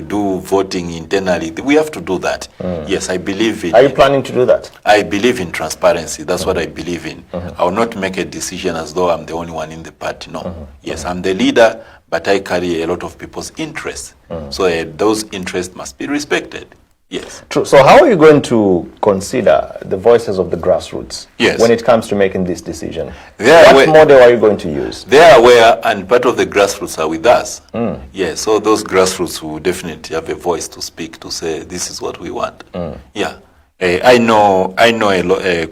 Speaker 2: do voting internally, we have to do that. Yes, I believe in.
Speaker 1: Are you planning to do that?
Speaker 2: I believe in transparency. That's what I believe in. I will not make a decision as though I'm the only one in the party. No. Yes, I'm the leader, but I carry a lot of people's interests. So those interests must be respected. Yes. True.
Speaker 1: So how are you going to consider the voices of the grassroots when it comes to making this decision? What model are you going to use?
Speaker 2: They are aware, and part of the grassroots are with us. Yes, so those grassroots will definitely have a voice to speak, to say this is what we want. Yeah. I know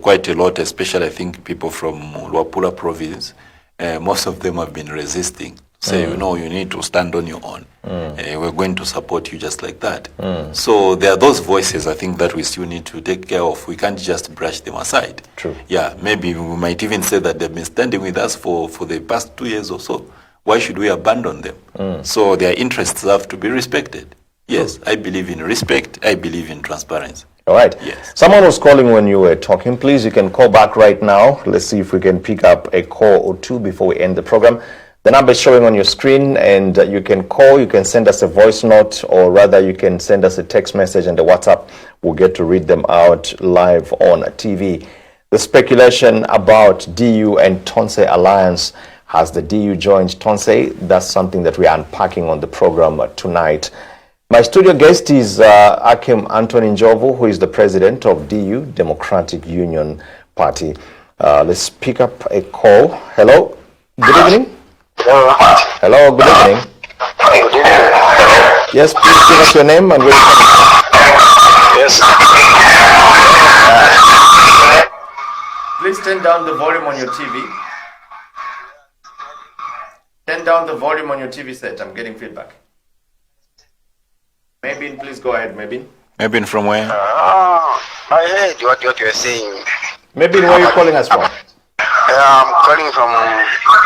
Speaker 2: quite a lot, especially I think people from Luapula province. Most of them have been resisting. say, you know, you need to stand on your own. We're going to support you just like that. So there are those voices, I think, that we still need to take care of. We can't just brush them aside.
Speaker 1: True.
Speaker 2: Yeah, maybe we might even say that they've been standing with us for the past 2 years or so. Why should we abandon them? So their interests have to be respected. Yes, I believe in respect. I believe in transparency.
Speaker 1: All right.
Speaker 2: Yes.
Speaker 1: Someone was calling when you were talking. Please, you can call back right now. Let's see if we can pick up a call or two before we end the program. The number is showing on your screen, and you can call, you can send us a voice note, or rather you can send us a text message and the WhatsApp. We'll get to read them out live on TV. The speculation about DU and Tonse alliance. Has the DU joined Tonse? That's something that we are unpacking on the program tonight. My studio guest is Ackim Njovu, who is the president of DU, Democratic Union Party. Let's pick up a call. Hello, good evening. Hello, good evening.
Speaker 3: Good evening.
Speaker 1: Yes, please give us your name and where you from.
Speaker 3: Yes.
Speaker 1: Please turn down the volume on your TV. Turn down the volume on your TV set. I'm getting feedback. Mabin, please go ahead, Mabin.
Speaker 2: Mabin from where?
Speaker 3: I heard what you're saying.
Speaker 1: Mabin, where are you calling us from?
Speaker 3: I'm calling from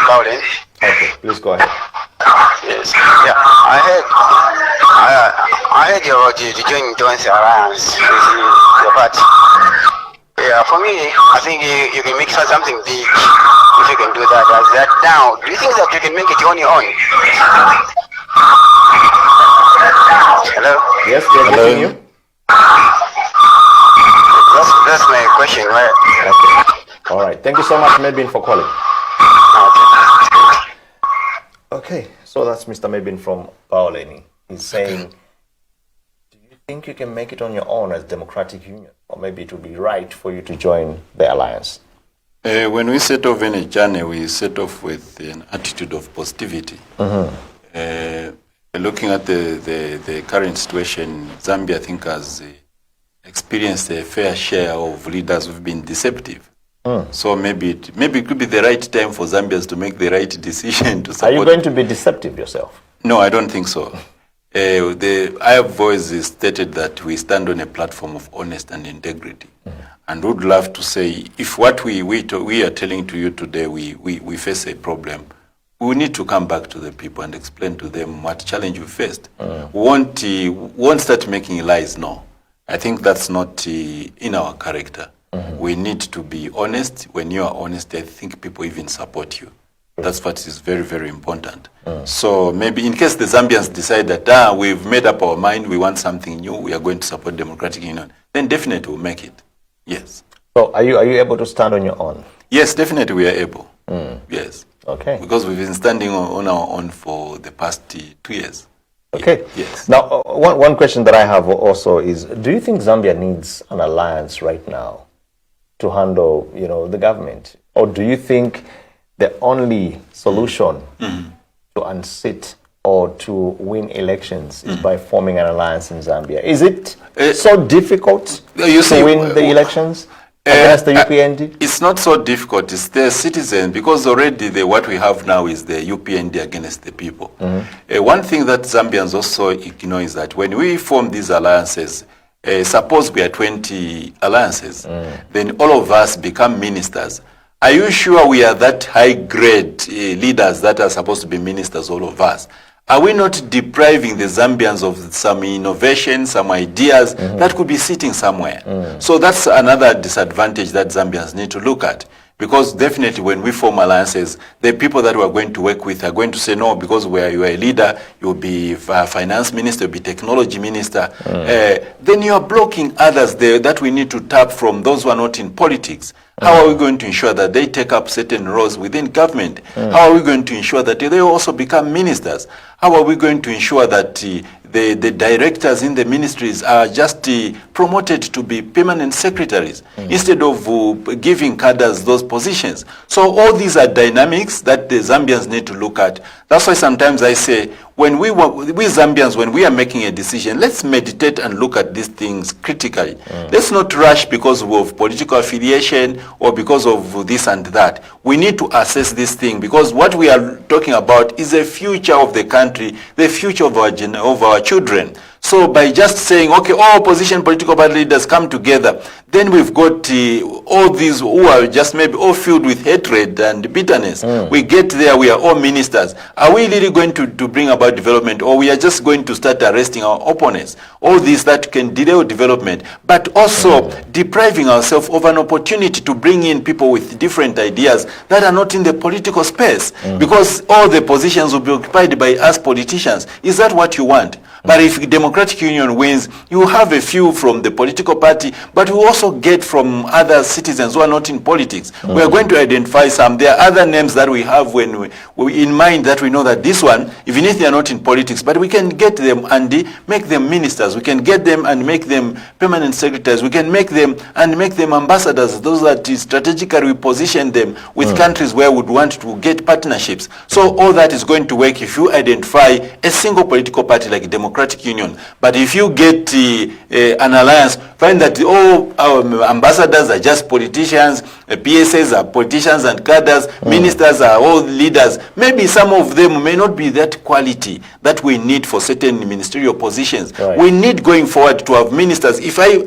Speaker 3: Bowden.
Speaker 1: Okay, please go ahead.
Speaker 3: Yes. Yeah, I heard you about you joining Tonse alliance with your party. Yeah, for me, I think you can make something big if you can do that. As that now, do you think that you can make it on your own? Hello?
Speaker 1: Yes, we're getting you.
Speaker 3: That's my question, right?
Speaker 1: Okay. All right. Thank you so much, Mabin, for calling. Okay, so that's Mr. Mabin from Baoleni. He's saying, do you think you can make it on your own as Democratic Union? Or maybe it would be right for you to join the alliance?
Speaker 2: When we set off in a journey, we set off with an attitude of positivity. Looking at the current situation, Zambia, I think, has experienced a fair share of leaders who've been deceptive. So maybe it could be the right time for Zambians to make the right decision to support.
Speaker 1: Are you going to be deceptive yourself?
Speaker 2: No, I don't think so. I have always stated that we stand on a platform of honesty and integrity, and would love to say, if what we are telling to you today, we face a problem, we need to come back to the people and explain to them what challenge we faced. We won't start making lies. No, I think that's not in our character. We need to be honest. When you are honest, I think people even support you. That's what is very, very important. So maybe in case the Zambians decide that we've made up our mind, we want something new, we are going to support Democratic Union, then definitely we'll make it. Yes.
Speaker 1: So are you able to stand on your own?
Speaker 2: Yes, definitely we are able. Yes.
Speaker 1: Okay.
Speaker 2: Because we've been standing on our own for the past 2 years.
Speaker 1: Okay.
Speaker 2: Yes.
Speaker 1: Now, one question that I have also is, do you think Zambia needs an alliance right now to handle, the government? Or do you think the only solution to unseat or to win elections is by forming an alliance in Zambia? Is it so difficult to win the elections against the UPND? It's
Speaker 2: not so difficult. It's the citizens, because already what we have now is the UPND against the people. One thing that Zambians also ignore is that when we form these alliances, suppose we are 20 alliances, then all of us become ministers. Are you sure we are that high-grade leaders that are supposed to be ministers, all of us? Are we not depriving the Zambians of some innovation, some ideas that could be sitting somewhere? So that's another disadvantage that Zambians need to look at. Because definitely when we form alliances, the people that we are going to work with are going to say, no, because you are a leader, you'll be finance minister, you'll be technology minister. Then you are blocking others there that we need to tap from, those who are not in politics. How are we going to ensure that they take up certain roles within government? How are we going to ensure that they also become ministers? How are we going to ensure that the directors in the ministries are just promoted to be permanent secretaries instead of giving cadres those positions? So all these are dynamics that the Zambians need to look at, That's why sometimes I say, when we Zambians, when we are making a decision, let's meditate and look at these things critically. Let's not rush because of political affiliation or because of this and that. We need to assess this thing, because what we are talking about is the future of the country, the future of our children. So by just saying, okay, all opposition political party leaders come together, then we've got all these who are just maybe all filled with hatred and bitterness. We get there, we are all ministers. Are we really going to bring about development, or we are just going to start arresting our opponents? All this that can delay development, but also depriving ourselves of an opportunity to bring in people with different ideas that are not in the political space, because all the positions will be occupied by us politicians. Is that what you want? But if Democratic Union wins, you have a few from the political party, but we also get from other citizens who are not in politics. We are going to identify some. There are other names that we have when we in mind, that we know that this one, even if they are not in politics, but we can get them and make them ministers. We can get them and make them permanent secretaries. We can make them and make them ambassadors. Those that strategically we position them with countries where we would want to get partnerships. So all that is going to work if you identify a single political party like Democratic Union. But if you get an alliance, find that all our ambassadors are just politicians, PSAs are politicians and cadres, ministers are all leaders. Maybe some of them may not be that quality that we need for certain ministerial positions.
Speaker 1: Right.
Speaker 2: We need going forward to have ministers. If I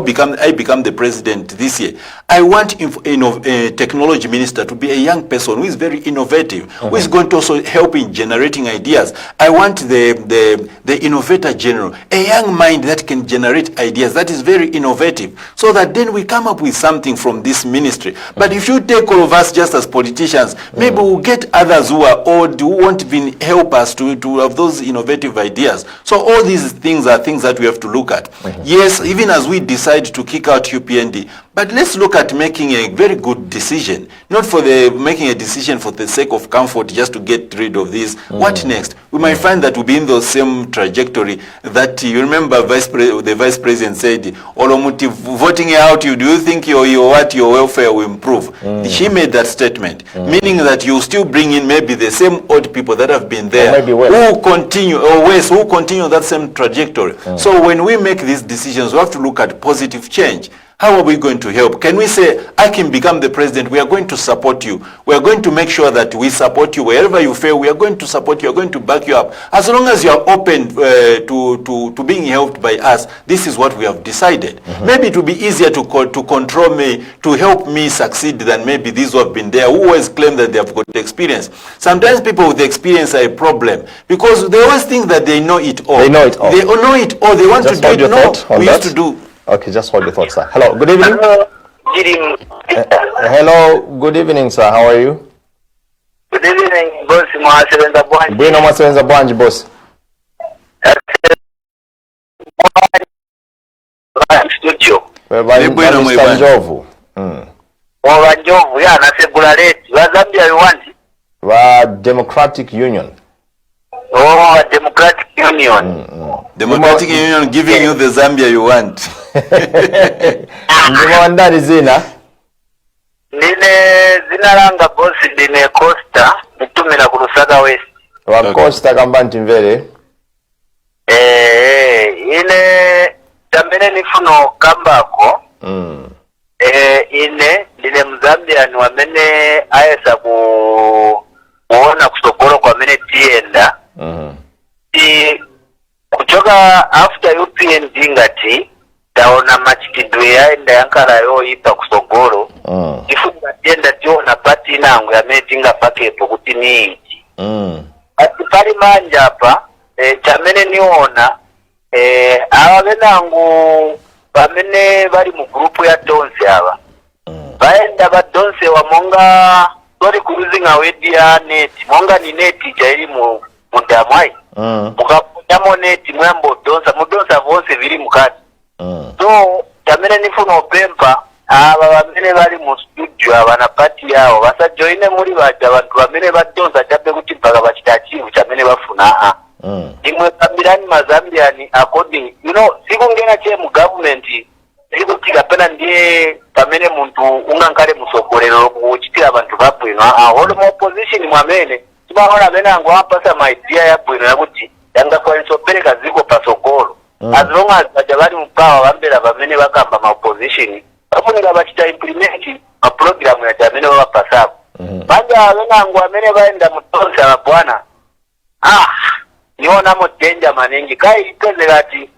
Speaker 2: become the president this year, I want a technology minister to be a young person who is very innovative, who is going to also help in generating ideas. I want the innovator general, a young mind that can generate ideas, that is very innovative, so that then we come up with something from this ministry. But if you take all of us just as politicians, maybe we'll get others who are old, who won't even help us to have those innovative ideas. So all these things are things that we have to look at. Yes, even as we decide to kick out UPND, but let's look at making a very good decision, not for making a decision for the sake of comfort, just to get rid of this. What next? We might find that we'll be in the same trajectory that you remember the vice president said, Olomuti, voting out you, do you think your welfare will improve? She made that statement, meaning that you still bring in maybe the same old people that have been there, who continue that same trajectory. So when we make these decisions, we have to look at positive change. How are we going to help? Can we say, I can become the president, we are going to support you. We are going to make sure that we support you. Wherever you fail, we are going to support you. We are going to back you up. As long as you are open to being helped by us, this is what we have decided. Maybe it will be easier to control me, to help me succeed than maybe these who have been there, who always claim that they have got experience. Sometimes people with experience are a problem, because they always think that they know it all.
Speaker 1: They know it all.
Speaker 2: They know it all. They want
Speaker 1: Just
Speaker 2: to do it. No, we used
Speaker 1: that.
Speaker 2: to do.
Speaker 1: Okay, just hold your thoughts, sir. Hello, good evening.
Speaker 3: Good evening.
Speaker 1: Hello, good evening, sir. How are you?
Speaker 3: Good evening, boss. Mwasebenza bwanji.
Speaker 1: Bwino mwasebenza bwanji, boss.
Speaker 3: Studio.
Speaker 1: Mr. Njovu.
Speaker 3: Owa Njovu ya nasegula leti. Wa Zambia you want?
Speaker 1: Wa Democratic Union.
Speaker 3: Oh, Democratic Union.
Speaker 2: Democratic Union giving you the Zambia you want.
Speaker 1: Ndimo ndani zina.
Speaker 3: Nine zina langa boss ndine Costa mtumira ku Lusaka West.
Speaker 1: Wa Costa kambanti mvere.
Speaker 3: Ine tambene nifuno kambako. Ine ndine Mzambia ni wamene ayesa kuona kusokolo kwa mene tienda. Kuchoka after UPND ngati taona machitidwe yaenda yankala yoyipa kusogolo. Ifunga tienda tiona pati nangu ya metinga pakepo kuti ni ichi. Ati pali manja hapa, chamene niona, awa venangu pamene bali mu grupu ya Tonse haba. Baenda ba Tonse wa monga tori kuruzinga wedi ya neti. Monga ni neti jairi mu mundamwai. Mukapunyamo neti mwembo mudonsa vonse viri mukati. So, chamene nifuno opempa, aba bamene bali mu studio abana pati yao. Basa joine muri baja abantu bamene badonsa chape kuti mpaka bachitachivu chamene bafuna. Imwe kambirani mazambiani according, sikungena che mu government, sikuti kapena ndiye pamene muntu ungankale musokolero kuchitira abantu babwino. All mu opposition mwamene,
Speaker 4: paona bena ngwapasa maidia ya bwino yakuti yanga kwaliso pereka ziko pasokolo as long as bajabali mpawa bambera bamene bakamba ma opposition bafunira bachita implement a program ya jamene bapasa banja bena ngwamene baenda mutonse abwana niona mo danger manengi kai iteze ati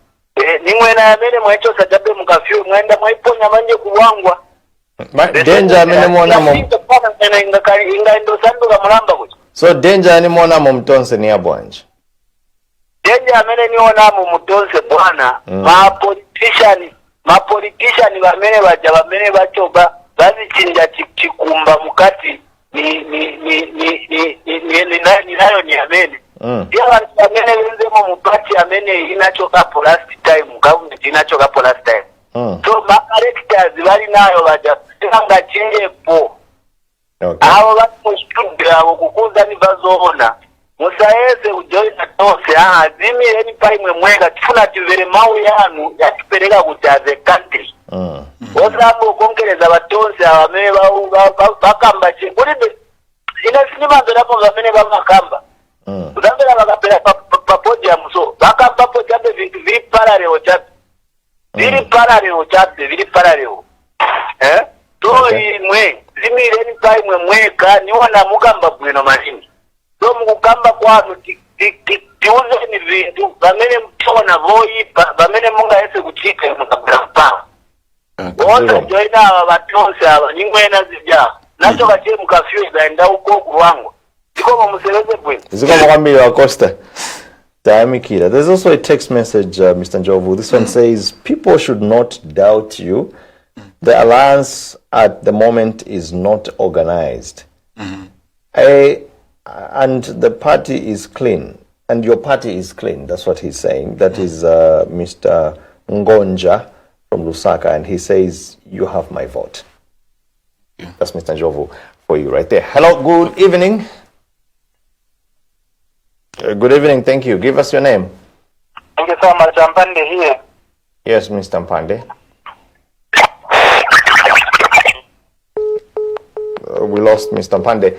Speaker 4: nimwe na yamene mwacho sajabe mukafyo mwenda mwaiponya manje kuwangwa
Speaker 1: danger mene muona mo
Speaker 4: inga ndo sanduka mulamba kuti
Speaker 1: so danger ni muona mo Tonse ni abwanje
Speaker 4: danger amene niona mu Tonse bwana ma politician bamene baja bamene bachoba bazichinja chikumba mukati ni nayo ni amene ya bantu bamene benzemo mu party amene inachoka po last time government inachoka po last time so ma characters bali nayo baja sanga chenjepo abo bamushudira abo kukuza ni bazoona musaeze ujoina Tonse azimi eni paimwe mwega tufuna tivere mau yanu yatipereka kuti as a country osambo kongereza batonse abamene bakamba chekulibe ina sinima nderapo bamene bamakamba kuzambera bakapera pa podium so bakamba podium vintu viri parallel chabe viri parallel to imwe zimireni paimwe mweka niona mukamba bwino manini so mukukamba kwanu tiuze ni vintu bamene mtona voipa bamene munga ese kuchika mukabira mpaka wonza joina aba batonse aba nimwena zija nacho kache mukafyo zaenda uko kuwangwa ziko museleze bwino
Speaker 1: ziko mwambi wa Costa Taimikira. There's also a text message, Mr. Njovu. This one says, people should not doubt you. The alliance at the moment is not organized. And the party is clean. And your party is clean. That's what he's saying. That is Mr. Ngonja from Lusaka. And he says, you have my vote. That's Mr. Njovu for you right there. Hello, good evening. Good evening, thank you. Give us your name.
Speaker 4: Thank you so much. Mpande here.
Speaker 1: Yes, Mr. Mpande. We lost Mr. Mpande.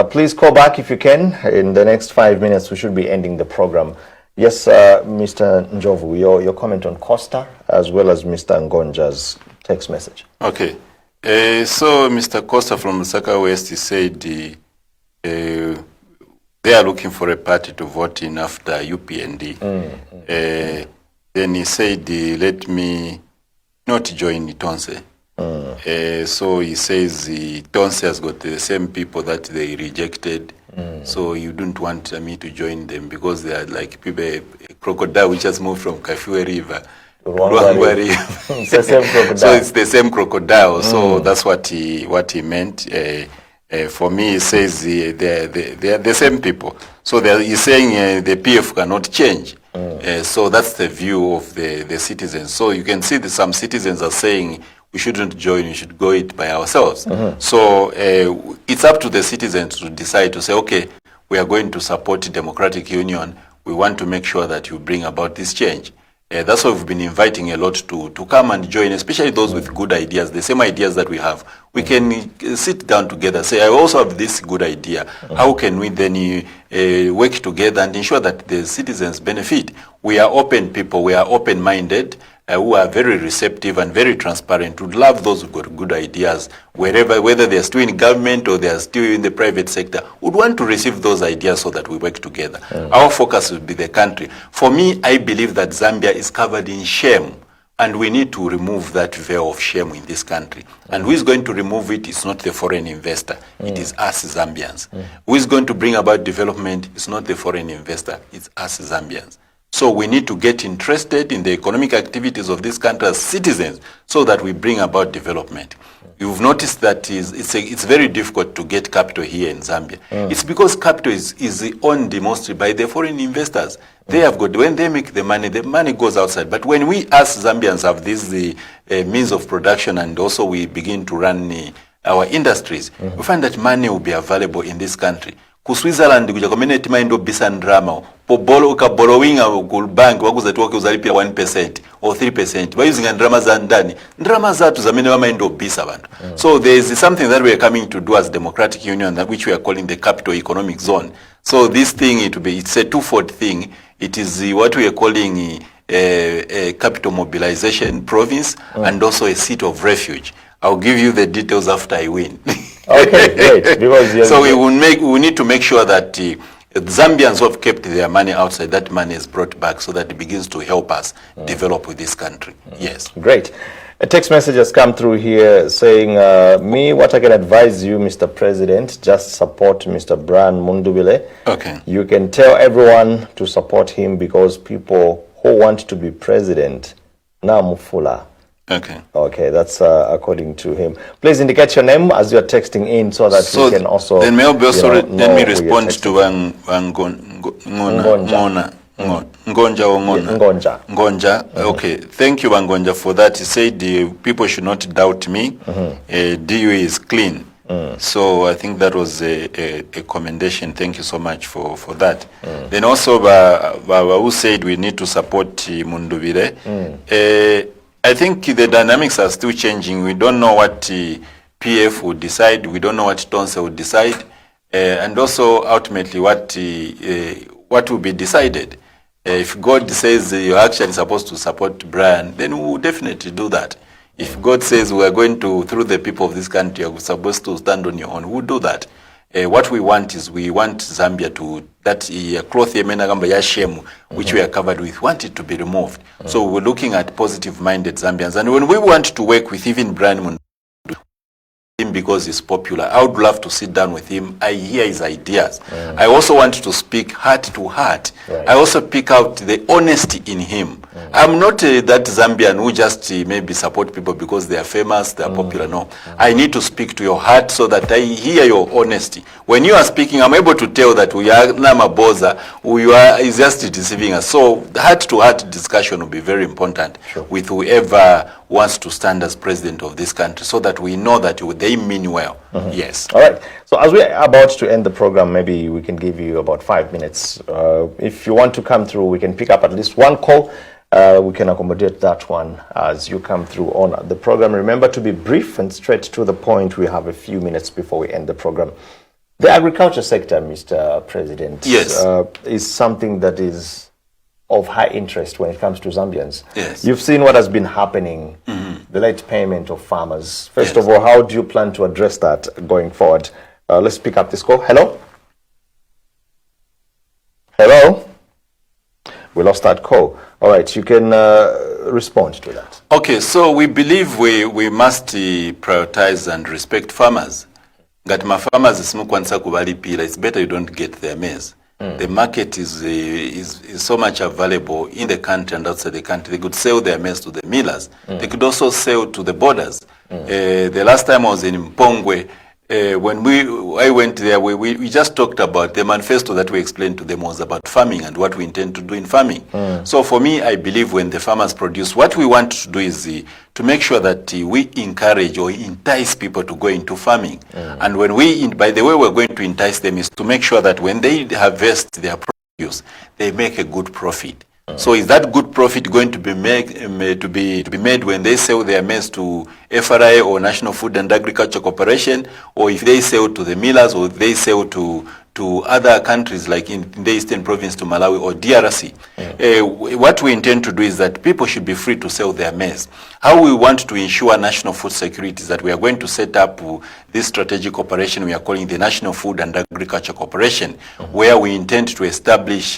Speaker 1: Please call back if you can. In the next 5 minutes, we should be ending the program. Yes, Mr. Njovu, your comment on Costa as well as Mr. Ngonja's text message.
Speaker 2: Okay. So Mr. Costa from Lusaka West, he said they are looking for a party to vote in after UPND. Then he said, let me not join Tonse. So he says Tonse has got the same people that they rejected. So you don't want me to join them because they are like people, a crocodile which has moved from Kafue River. Ruangwa River.
Speaker 1: It's the same crocodile.
Speaker 2: So it's the same crocodile. So that's what he meant. For me, he says they are the same people. So he's saying the PF cannot change. So that's the view of the citizens. So you can see that some citizens are saying we shouldn't join, we should go it by ourselves. So it's up to the citizens to decide to say, okay, we are going to support Democratic Union. We want to make sure that you bring about this change. That's why we've been inviting a lot to come and join, especially those with good ideas, the same ideas that we have. We can sit down together, say, I also have this good idea. How can we then work together and ensure that the citizens benefit? We are open people, we are open-minded, who are very receptive and very transparent, would love those who've got good ideas, whether they're still in government or they're still in the private sector, would want to receive those ideas so that we work together. Our focus will be the country. For me, I believe that Zambia is covered in shame, and we need to remove that veil of shame in this country. And who is going to remove it? It's not the foreign investor. It is us Zambians. Who is going to bring about development? It's not the foreign investor. It's us Zambians. So we need to get interested in the economic activities of this country as citizens so that we bring about development. You've noticed that it's very difficult to get capital here in Zambia. It's because capital is owned mostly by the foreign investors. They have got, when they make the money goes outside. But when we as Zambians have the means of production and also we begin to run our industries, we find that money will be available in this country. ku Switzerland kuja komene timaindo bisa ndrama borrowing ku bank wakuza tiwoke uzalipira 1% or 3% by using ndrama za ndani ndrama zatu zamene wamaindo bisa bantu. So there is something that we are coming to do as Democratic Union, that which we are calling the capital economic zone. So this thing, it's a twofold thing. It is what we are calling a capital mobilization province and also a seat of refuge. I'll give you the details after I win.
Speaker 1: Okay, great. Because
Speaker 2: so we need to make sure that Zambians who have kept their money outside, that money is brought back so that it begins to help us develop with this country. Yes.
Speaker 1: Great. A text message has come through here saying, what I can advise you, Mr. President, just support Mr. Brian Mundubile.
Speaker 2: Okay.
Speaker 1: You can tell everyone to support him because people who want to be president, na mufula.
Speaker 2: Okay.
Speaker 1: Okay, that's according to him. Please indicate your name as you're texting in so that we can also...
Speaker 2: Then let me respond to Ngonja. Okay, thank you, Ngonja, for that. He said people should not doubt me. DU is clean. So I think that was a commendation. Thank you so much for that. Then also, who said we need to support Mundubile. I think the dynamics are still changing. We don't know what PF would decide. We don't know what Tonse would decide. And also, ultimately, what will be decided. If God says you're actually supposed to support Brian, then we will definitely do that. If God says we are going to, through the people of this country, you're supposed to stand on your own, we'll do that. What we want is we want Zambia to, that cloth which we are covered with, want it to be removed. So we're looking at positive-minded Zambians. And when we want to work with even Brian Mundubile, because he's popular, I would love to sit down with him. I hear his ideas. I also want to speak heart to heart. I also pick out the honesty in him. I'm not that Zambian who just maybe support people because they are famous, they are popular. No. I need to speak to your heart so that I hear your honesty. When you are speaking, I'm able to tell that we are Namaboza, who is just deceiving us. So heart to heart discussion will be very important with whoever wants to stand as president of this country, so that we know that they mean well. Yes. All
Speaker 1: right. So as we're about to end the program, maybe we can give you about 5 minutes. If you want to come through, we can pick up at least one call. We can accommodate that one as you come through on the program. Remember to be brief and straight to the point. We have a few minutes before we end the program. The agriculture sector, Mr. President, is something that is of high interest when it comes to Zambians.
Speaker 2: Yes.
Speaker 1: You've seen what has been happening, the late payment of farmers. First of all, how do you plan to address that going forward? Let's pick up this call. Hello? Hello? We lost that call. All right, you can respond to that.
Speaker 2: Okay, so we believe we must prioritize and respect farmers. Gatma farmers it's better you don't get their maize. The market is so much available in the country and outside the country. They could sell their maize to the millers. They could also sell to the borders. The last time I was in Mpongwe, when I went there, we just talked about the manifesto that we explained to them was about farming and what we intend to do in farming. So for me, I believe when the farmers produce, what we want to do is to make sure that we encourage or entice people to go into farming. And when by the way we're going to entice them is to make sure that when they harvest their produce, they make a good profit. So is that good profit going to be made when they sell their maize to FRI or National Food and Agriculture Corporation, or if they sell to the millers, or they sell to other countries like in the Eastern Province to Malawi or DRC? What we intend to do is that people should be free to sell their maize. How we want to ensure national food security is that we are going to set up this strategic operation we are calling the National Food and Agriculture Corporation, where we intend to establish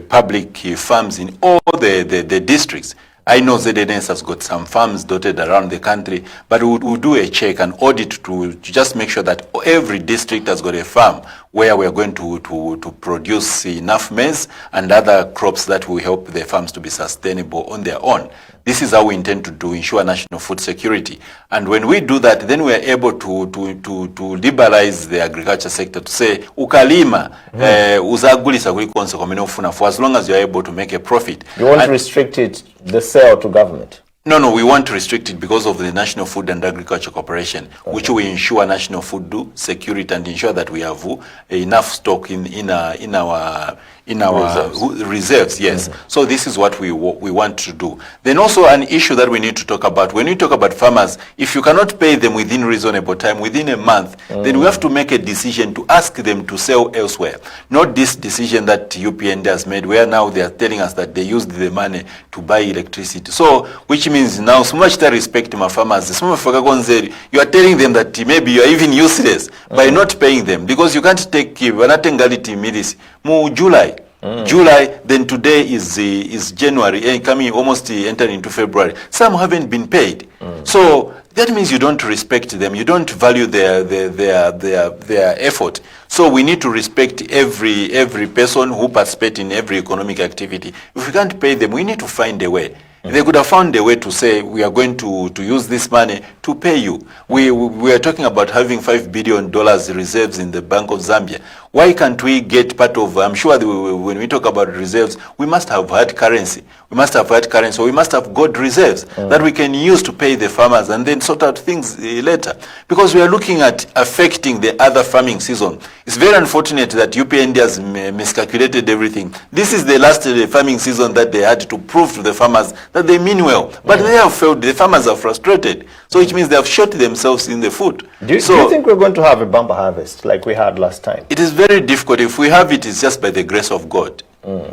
Speaker 2: public farms in all the districts. I know ZNS has got some farms dotted around the country, but we'll do a check and audit to just make sure that every district has got a farm where we are going to produce enough maize and other crops that will help the farms to be sustainable on their own. This is how we intend to ensure national food security. And when we do that, then we are able to liberalize the agriculture sector, to say, ukalima, uzagulisa kulikonse kwa ufuna, for as long as you are able to make a profit.
Speaker 1: You want to restrict it, the sale to government?
Speaker 2: No, we want to restrict it because of the National Food and Agriculture Corporation, which will ensure national food security and ensure that we have enough stock in our reserves. Yes. So this is what we want to do. Then also an issue that we need to talk about, when we talk about farmers, if you cannot pay them within reasonable time, within a month, then we have to make a decision to ask them to sell elsewhere. Not this decision that UPND has made, where now they are telling us that they used the money to buy electricity. So, which means now, so much to respect my farmers, you are telling them that maybe you are even useless by not paying them, because you can't take July, then today is January, coming almost entering into February. Some haven't been paid. So that means you don't respect them. You don't value their effort. So we need to respect every person who participates in every economic activity. If we can't pay them, we need to find a way. They could have found a way to say, we are going to use this money to pay you. We are talking about having $5 billion reserves in the Bank of Zambia. Why can't we get part of, I'm sure when we talk about reserves, we must have had currency. We must have had currency, so we must have gold reserves that we can use to pay the farmers and then sort out things later. Because we are looking at affecting the other farming season. It's very unfortunate that UPND has miscalculated everything. This is the last farming season that they had to prove to the farmers that they mean well. But they have failed. The farmers are frustrated. So it means they have shot themselves in the foot.
Speaker 1: Do you think we're going to have a bumper harvest like we had last time?
Speaker 2: It is very difficult. If we have it, it's just by the grace of God.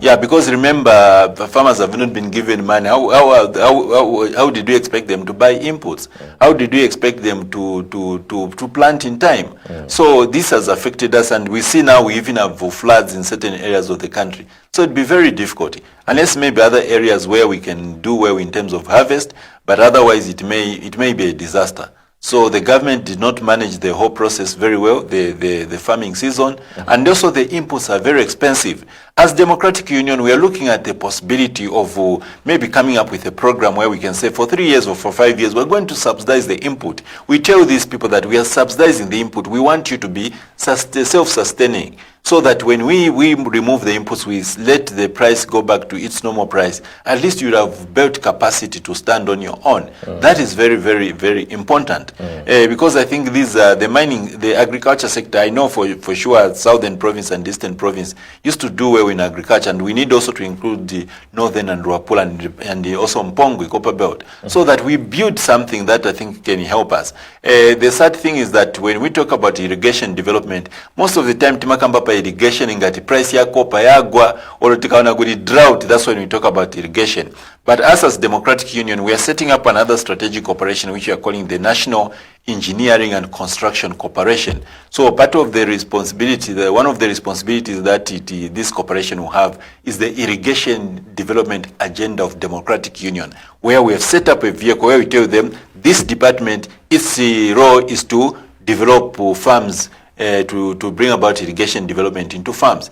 Speaker 2: Yeah, because remember, the farmers have not been given money. How did we expect them to buy inputs? How did we expect them to plant in time? So this has affected us, and we see now we even have floods in certain areas of the country. So it'd be very difficult, unless maybe other areas where we can do well in terms of harvest, but otherwise it may be a disaster. So the government did not manage the whole process very well, the farming season, and also the inputs are very expensive. As Democratic Union, we are looking at the possibility of maybe coming up with a program where we can say for 3 years or for 5 years, we're going to subsidize the input. We tell these people that we are subsidizing the input. We want you to be self-sustaining, so that when we remove the inputs, we let the price go back to its normal price. At least you have built capacity to stand on your own. That is very, very, very important. Because I think these the agriculture sector, I know for sure Southern Province and Eastern Province used to do well in agriculture, and we need also to include the Northern and Ruapula and also Mpongwe, Copper Belt, so that we build something that I think can help us. The sad thing is that when we talk about irrigation development, most of the time timakamba irrigation ingati price ya kopa yagwa or tikaona gudi drought. That's when we talk about irrigation. But us as Democratic Union, we are setting up another strategic operation which we are calling the National Engineering and Construction Corporation. So part of the responsibility, one of the responsibilities that this corporation will have is the irrigation development agenda of Democratic Union, where we have set up a vehicle where we tell them this department, its role is to develop farms, to bring about irrigation development into farms.